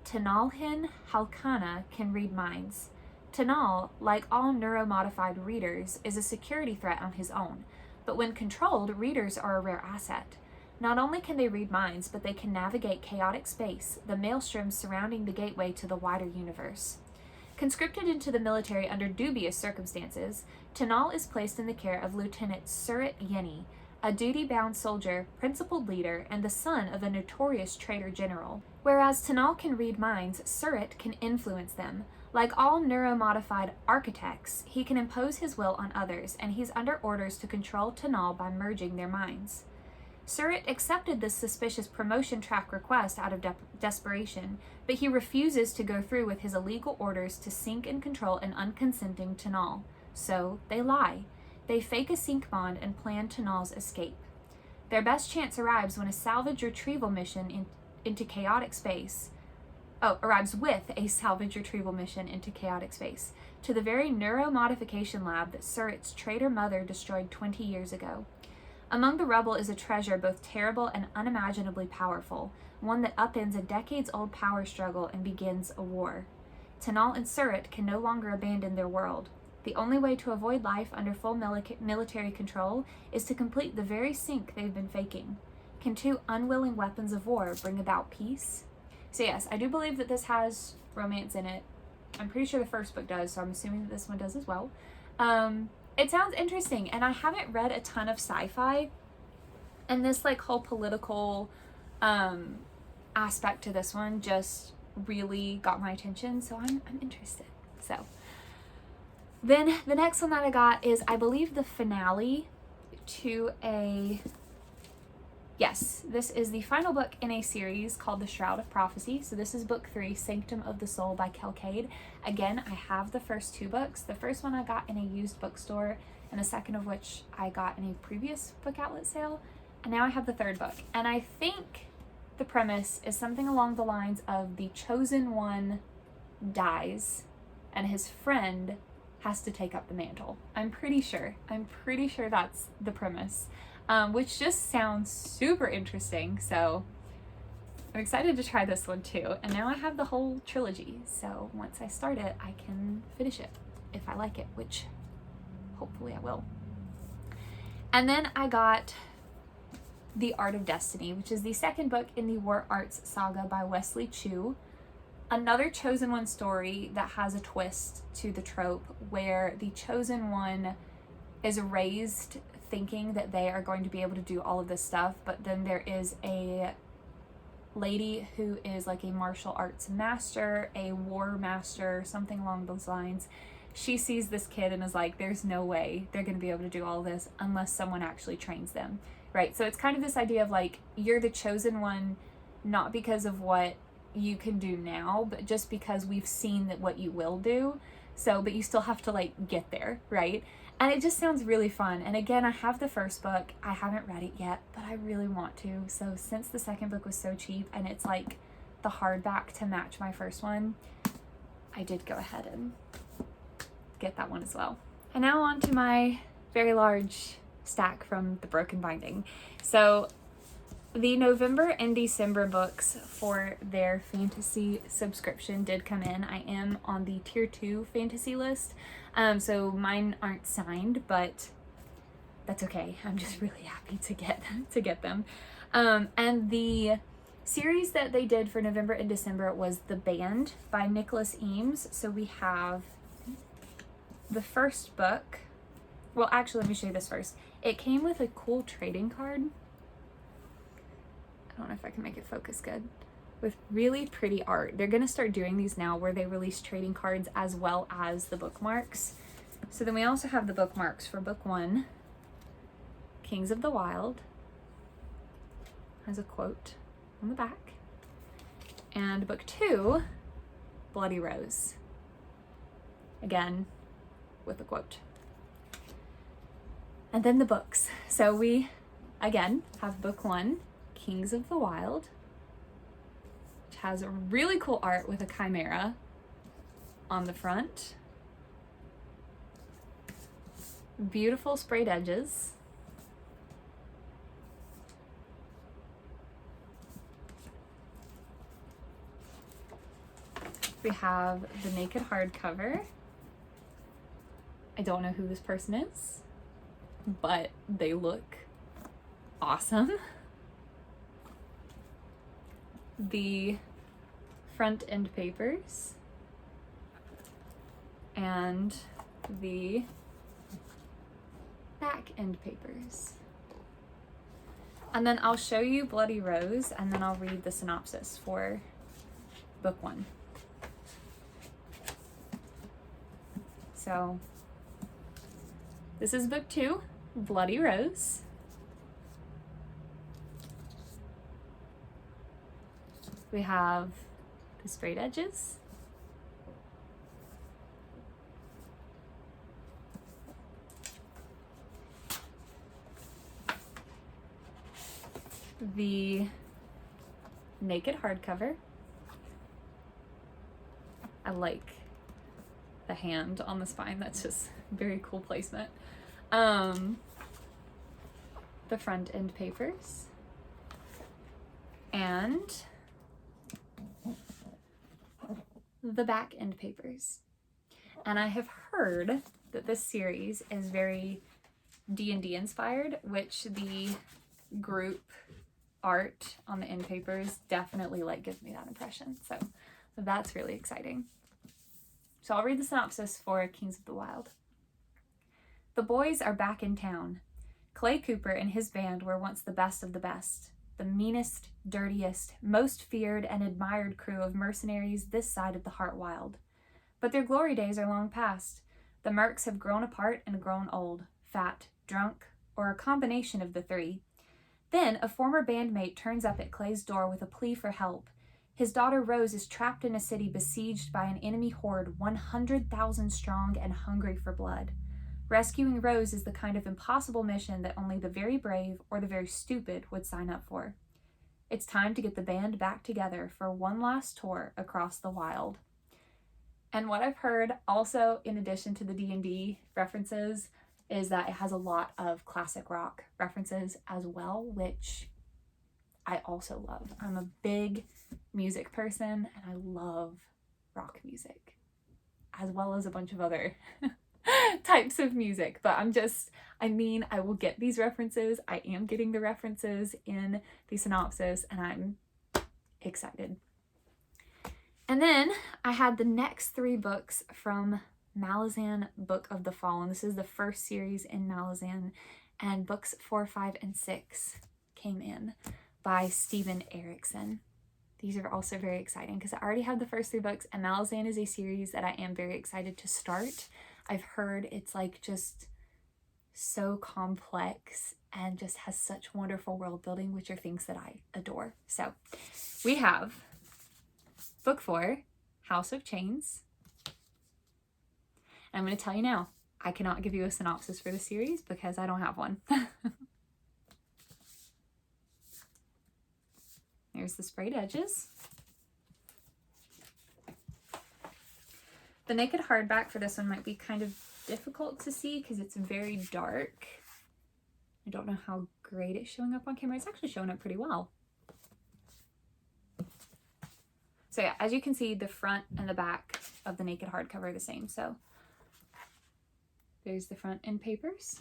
Tanalhin Halkana can read minds. Tanal, like all neuromodified readers, is a security threat on his own, but when controlled, readers are a rare asset. Not only can they read minds, but they can navigate chaotic space, the maelstrom surrounding the gateway to the wider universe. Conscripted into the military under dubious circumstances, Tanal is placed in the care of Lieutenant Surit Yeni, a duty-bound soldier, principled leader, and the son of a notorious traitor general. Whereas Tanal can read minds, Surit can influence them. Like all neuromodified architects, he can impose his will on others, and he's under orders to control Tanal by merging their minds. Surit accepted this suspicious promotion track request out of desperation, but he refuses to go through with his illegal orders to sync and control an unconsenting Tanal. So they lie. They fake a sync bond and plan Tanal's escape. Their best chance arrives when a salvage retrieval mission into chaotic space arrives with a salvage retrieval mission into chaotic space to the very neuromodification lab that Surit's traitor mother destroyed 20 years ago. Among the rubble is a treasure both terrible and unimaginably powerful, one that upends a decades-old power struggle and begins a war. Tanal and Surit can no longer abandon their world. The only way to avoid life under full military control is to complete the very sync they've been faking. Can two unwilling weapons of war bring about peace? So yes, I do believe that this has romance in it. I'm pretty sure the first book does, so I'm assuming that this one does as well. It sounds interesting, and I haven't read a ton of sci-fi, and this like whole political aspect to this one just really got my attention, so I'm interested. So then the next one that I got is, I believe, the finale to this is the final book in a series called The Shroud of Prophecy. So this is book 3, Sanctum of the Soul by Kelcade. Again, I have the first 2 books. The first one I got in a used bookstore, and the second of which I got in a previous book outlet sale. And now I have the third book. And I think the premise is something along the lines of the chosen one dies, and his friend has to take up the mantle. I'm pretty sure that's the premise. Which just sounds super interesting, so I'm excited to try this one too. And now I have the whole trilogy, so once I start it, I can finish it if I like it, which hopefully I will. And then I got The Art of Destiny, which is the second book in the War Arts saga by Wesley Chu. Another Chosen One story that has a twist to the trope where the Chosen One is raised thinking that they are going to be able to do all of this stuff, but then there is a lady who is like a martial arts master, a war master, something along those lines. She sees this kid and is like, there's no way they're going to be able to do all this unless someone actually trains them, right? So it's kind of this idea of like, you're the chosen one, not because of what you can do now, but just because we've seen that what you will do. So, but you still have to like get there, right? And it just sounds really fun. And again, I have the first book. I haven't read it yet, but I really want to. So since the second book was so cheap and it's like the hardback to match my first one, I did go ahead and get that one as well. And now on to my very large stack from the Broken Binding. So the November and December books for their fantasy subscription did come in. I am on the tier 2 fantasy list. So mine aren't signed, but that's okay. I'm just really happy to get them. And the series that they did for November and December was The Band by Nicholas Eames. So we have the first book. Well, actually, let me show you this first. It came with a cool trading card. I don't know if I can make it focus good. With really pretty art. They're going to start doing these now where they release trading cards as well as the bookmarks. So then we also have the bookmarks for book 1, Kings of the Wild. Has a quote on the back. And book 2, Bloody Rose. Again, with a quote. And then the books. So we, again, have book 1, Kings of the Wild, which has a really cool art with a chimera on the front. Beautiful sprayed edges. We have the naked hardcover. I don't know who this person is, but they look awesome. The front end papers and the back end papers. And then I'll show you Bloody Rose and then I'll read the synopsis for book 1. So this is book 2, Bloody Rose. We have the sprayed edges. The naked hardcover. I like the hand on the spine. That's just very cool placement. The front end papers. And the back end papers. And I have heard that this series is very D&D inspired, which the group art on the end papers definitely like gives me that impression. So that's really exciting. So I'll read the synopsis for Kings of the Wild. The boys are back in town. Clay Cooper and his band were once the best of the best. The meanest, dirtiest, most feared and admired crew of mercenaries this side of the Heart Wild. But their glory days are long past. The mercs have grown apart and grown old, fat, drunk, or a combination of the three. Then a former bandmate turns up at Clay's door with a plea for help. His daughter Rose is trapped in a city besieged by an enemy horde 100,000 strong and hungry for blood. Rescuing Rose is the kind of impossible mission that only the very brave or the very stupid would sign up for. It's time to get the band back together for one last tour across the wild. And what I've heard also, in addition to the D&D references, is that it has a lot of classic rock references as well, which I also love. I'm a big music person and I love rock music, as well as a bunch of other types of music. But I will get these references. I am getting the references in the synopsis and I'm excited. And then I had the next 3 books from Malazan Book of the Fallen. This is the first series in Malazan, and books 4, 5, and 6 came in by Steven Erikson. These are also very exciting because I already have the first 3 books, and Malazan is a series that I am very excited to start. I've heard it's like just so complex and just has such wonderful world building, which are things that I adore. So we have book 4, House of Chains. I'm going to tell you now, I cannot give you a synopsis for the series because I don't have one. There's the sprayed edges. The naked hardback for this one might be kind of difficult to see because it's very dark. I don't know how great it's showing up on camera. It's actually showing up pretty well. So yeah, as you can see, the front and the back of the naked hardcover are the same. So there's the front end papers.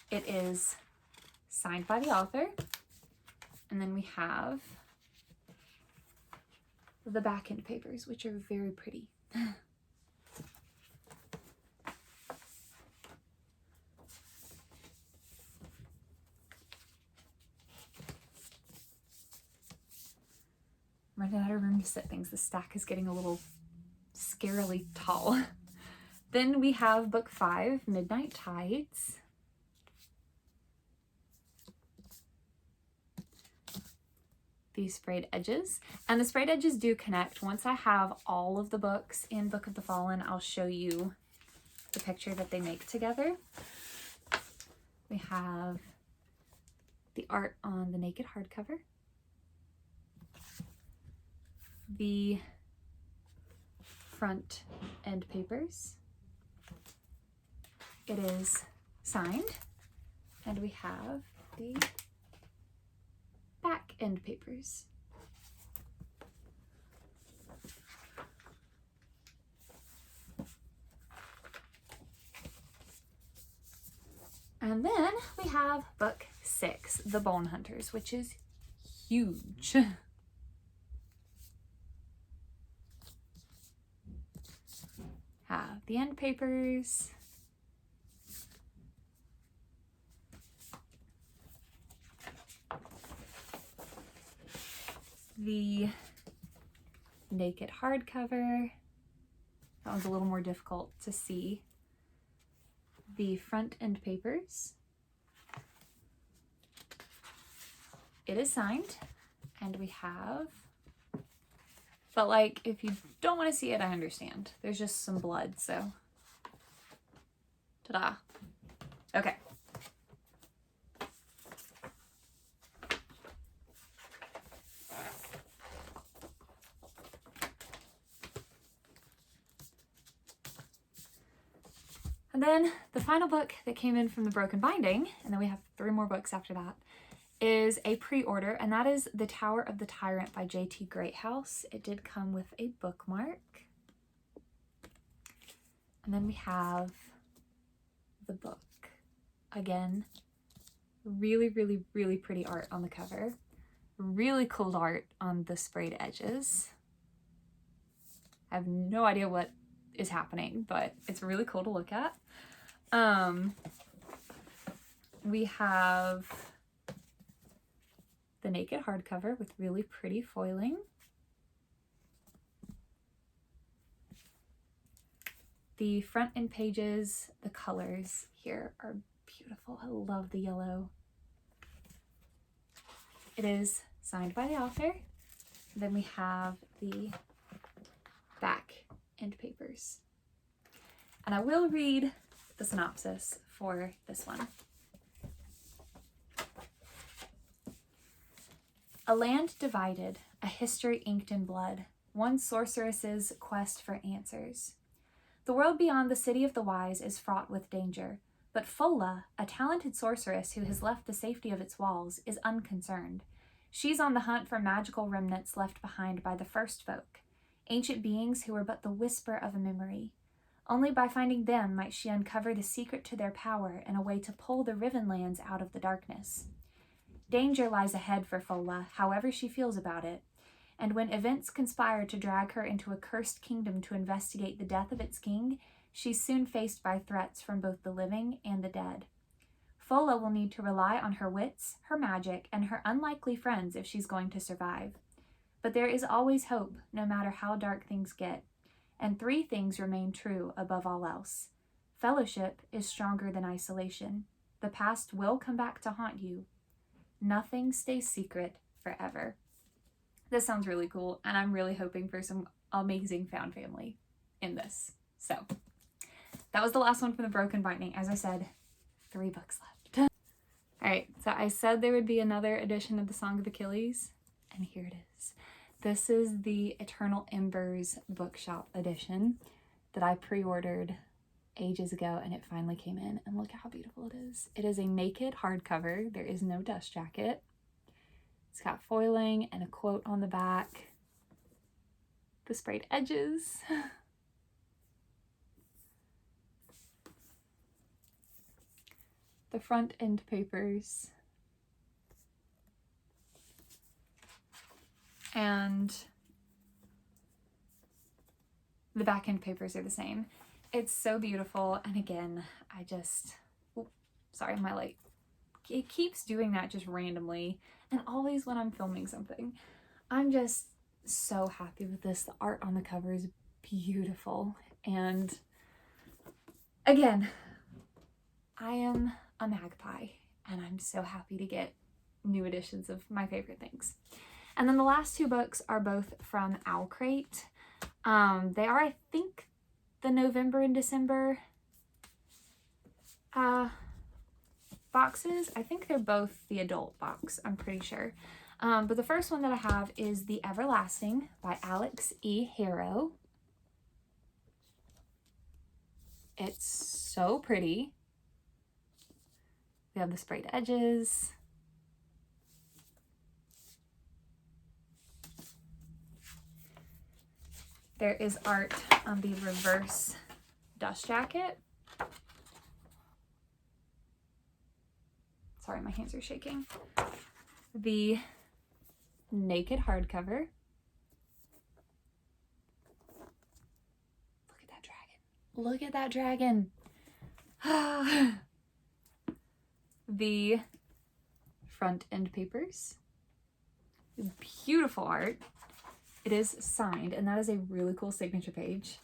It is signed by the author. And then we have the back end papers, which are very pretty. I'm running out of room to set things. The stack is getting a little scarily tall. Then we have book 5, Midnight Tides. These sprayed edges, and the sprayed edges do connect. Once I have all of the books in Book of the Fallen, I'll show you the picture that they make together. We have the art on the naked hardcover, the front end papers. It is signed, and we have the back end papers. And then we have book 6, The Bone Hunters, which is huge. Have the end papers. The naked hardcover. That was a little more difficult to see. The front end papers. It is signed, and we have, but like, if you don't want to see it, I understand. There's just some blood, so ta-da. Okay. And then the final book that came in from the broken binding, and then we have 3 more books after that, is a pre-order, and that is The Tower of the Tyrant by J.T. Greathouse. It did come with a bookmark. And then we have the book. Again, really, really, really pretty art on the cover. Really cool art on the sprayed edges. I have no idea what is happening, but it's really cool to look at. We have the naked hardcover with really pretty foiling. The front end pages, the colors here are beautiful. I love the yellow. It is signed by the author. Then we have the back end papers. And I will read the synopsis for this one. A land divided, a history inked in blood, one sorceress's quest for answers. The world beyond the City of the Wise is fraught with danger, but Fola, a talented sorceress who has left the safety of its walls, is unconcerned. She's on the hunt for magical remnants left behind by the First Folk, ancient beings who were but the whisper of a memory. Only by finding them might she uncover the secret to their power and a way to pull the Rivenlands out of the darkness. Danger lies ahead for Fola, however she feels about it, and when events conspire to drag her into a cursed kingdom to investigate the death of its king, she's soon faced by threats from both the living and the dead. Fola will need to rely on her wits, her magic, and her unlikely friends if she's going to survive. But there is always hope, no matter how dark things get. And 3 things remain true above all else. Fellowship is stronger than isolation. The past will come back to haunt you. Nothing stays secret forever. This sounds really cool, and I'm really hoping for some amazing found family in this. So that was the last one from the Broken Binding. As I said, 3 books left. All right, so I said there would be another edition of the Song of Achilles, and here it is. This is the Eternal Embers Bookshop edition that I pre-ordered ages ago, and it finally came in, and look how beautiful it is. It is a naked hardcover. There is no dust jacket. It's got foiling and a quote on the back. The sprayed edges. The front end papers. And the back end papers are the same. It's so beautiful, and again, I just, sorry, my light, it keeps doing that just randomly, and always when I'm filming something. I'm just so happy with this. The art on the cover is beautiful, and again, I am a magpie, and I'm so happy to get new editions of my favorite things. And then the last 2 books are both from Owl Crate. They are, I think, the November and December boxes. I think they're both the adult box, I'm pretty sure. But the first one that I have is The Everlasting by Alex E. Harrow. It's so pretty. We have the sprayed edges. There is art on the reverse dust jacket. Sorry, my hands are shaking. The naked hardcover. Look at that dragon. Look at that dragon. The front end papers. Beautiful art. It is signed, and that is a really cool signature page.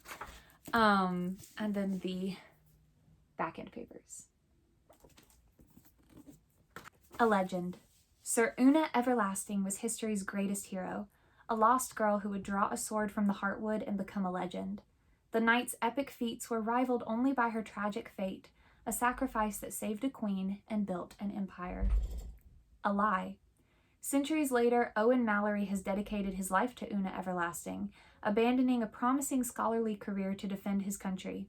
And then the back end papers. A legend. Sir Una Everlasting was history's greatest hero, a lost girl who would draw a sword from the heartwood and become a legend. The knight's epic feats were rivaled only by her tragic fate, a sacrifice that saved a queen and built an empire. A lie. Centuries later, Owen Mallory has dedicated his life to Una Everlasting, abandoning a promising scholarly career to defend his country.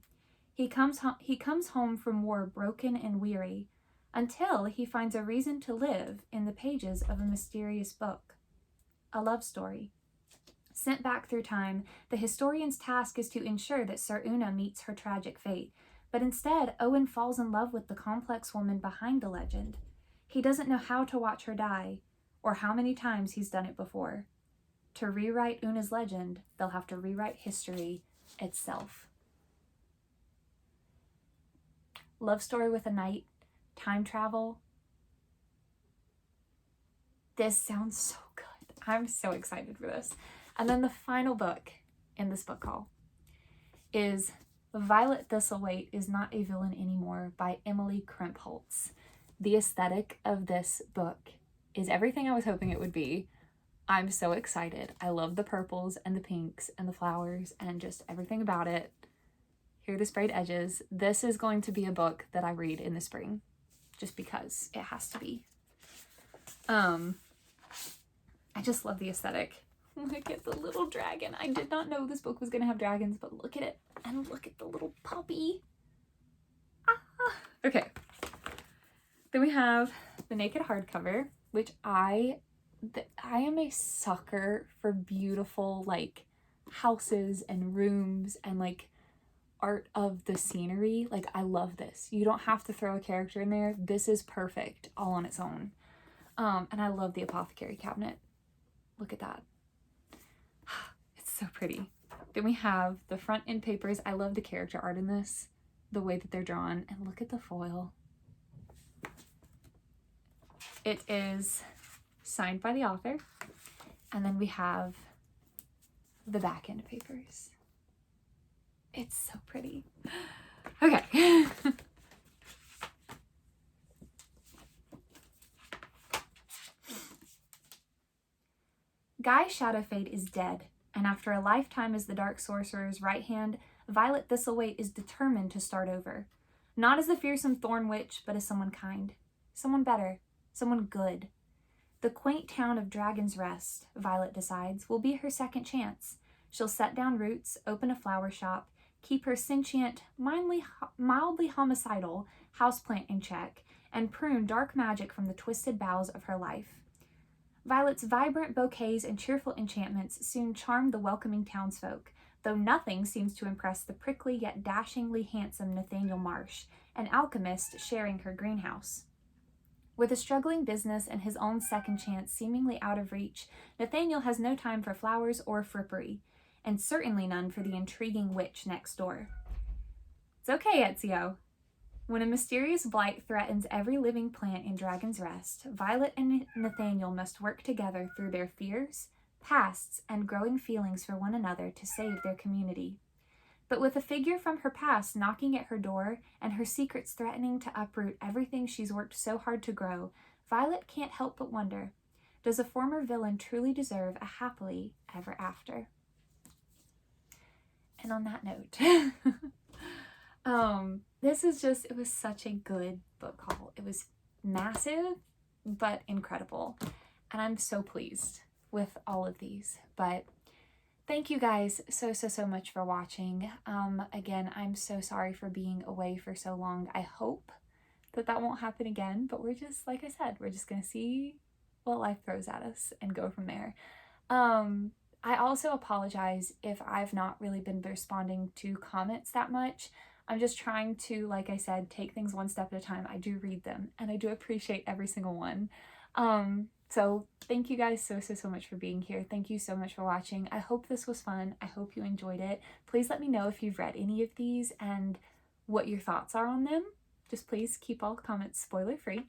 He comes home from war broken and weary, until he finds a reason to live in the pages of a mysterious book. A love story. Sent back through time, the historian's task is to ensure that Sir Una meets her tragic fate, but instead, Owen falls in love with the complex woman behind the legend. He doesn't know how to watch her die, or how many times he's done it before. To rewrite Una's legend, they'll have to rewrite history itself. Love story with a knight, time travel. This sounds so good. I'm so excited for this. And then the final book in this book haul is Violet Thistlethwaite is Not a Villain Anymore by Emily Krimpholtz. The aesthetic of this book is everything I was hoping it would be. I'm so excited. I love the purples and the pinks and the flowers and just everything about it. Here are the sprayed edges. This is going to be a book that I read in the spring, just because it has to be. I just love the aesthetic. Look at the little dragon. I did not know this book was going to have dragons, but look at it. And look at the little puppy. Ah. Okay. Then we have the naked hardcover, which I am a sucker for beautiful, like, houses and rooms and, like, art of the scenery. Like, I love this. You don't have to throw a character in there. This is perfect all on its own. And I love the apothecary cabinet. Look at that. It's so pretty. Then we have the front end papers. I love the character art in this, the way that they're drawn, and look at the foil. It is signed by the author, and then we have the back end papers. It's so pretty. Okay. Guy Shadowfade is dead, and after a lifetime as the Dark Sorcerer's right hand, Violet Thistlewait is determined to start over. Not as the fearsome Thorn Witch, but as someone kind, someone better, someone good. The quaint town of Dragon's Rest, Violet decides, will be her second chance. She'll set down roots, open a flower shop, keep her sentient, mildly homicidal houseplant in check, and prune dark magic from the twisted boughs of her life. Violet's vibrant bouquets and cheerful enchantments soon charm the welcoming townsfolk, though nothing seems to impress the prickly yet dashingly handsome Nathaniel Marsh, an alchemist sharing her greenhouse. With a struggling business and his own second chance seemingly out of reach, Nathaniel has no time for flowers or frippery, and certainly none for the intriguing witch next door. It's okay, Ezio. When a mysterious blight threatens every living plant in Dragon's Rest, Violet and Nathaniel must work together through their fears, pasts, and growing feelings for one another to save their community. But with a figure from her past knocking at her door and her secrets threatening to uproot everything she's worked so hard to grow, Violet can't help but wonder, does a former villain truly deserve a happily ever after? And on that note, it was such a good book haul. It was massive, but incredible. And I'm so pleased with all of these. But thank you guys so much for watching. Again, I'm so sorry for being away for so long. I hope that won't happen again, but we're just, like I said, we're just gonna see what life throws at us and go from there. I also apologize if I've not really been responding to comments that much. I'm just trying to, like I said, take things one step at a time. I do read them, and I do appreciate every single one. So thank you guys so much for being here. Thank you so much for watching. I hope this was fun. I hope you enjoyed it. Please let me know if you've read any of these and what your thoughts are on them. Just please keep all comments spoiler free.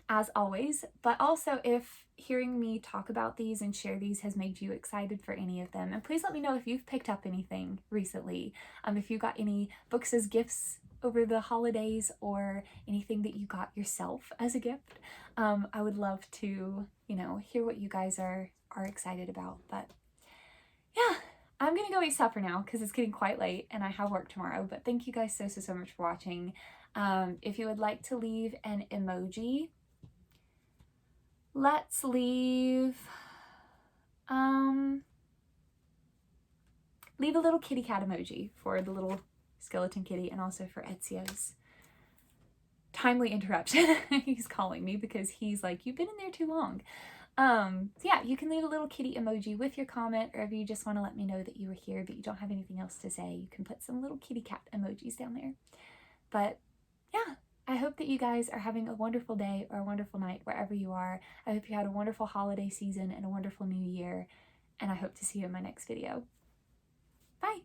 As always, but also if hearing me talk about these and share these has made you excited for any of them. And please let me know if you've picked up anything recently. If you got any books as gifts over the holidays or anything that you got yourself as a gift. I would love to, hear what you guys are excited about. But yeah, I'm gonna go eat supper now because it's getting quite late and I have work tomorrow. But thank you guys so much for watching. If you would like to leave an emoji, let's leave a little kitty cat emoji for the little skeleton kitty and also for Ezio's timely interruption. He's calling me because he's like, you've been in there too long. So yeah, you can leave a little kitty emoji with your comment, or if you just want to let me know that you were here but you don't have anything else to say, you can put some little kitty cat emojis down there. But yeah, I hope that you guys are having a wonderful day or a wonderful night wherever you are. I hope you had a wonderful holiday season and a wonderful new year, and I hope to see you in my next video. Bye!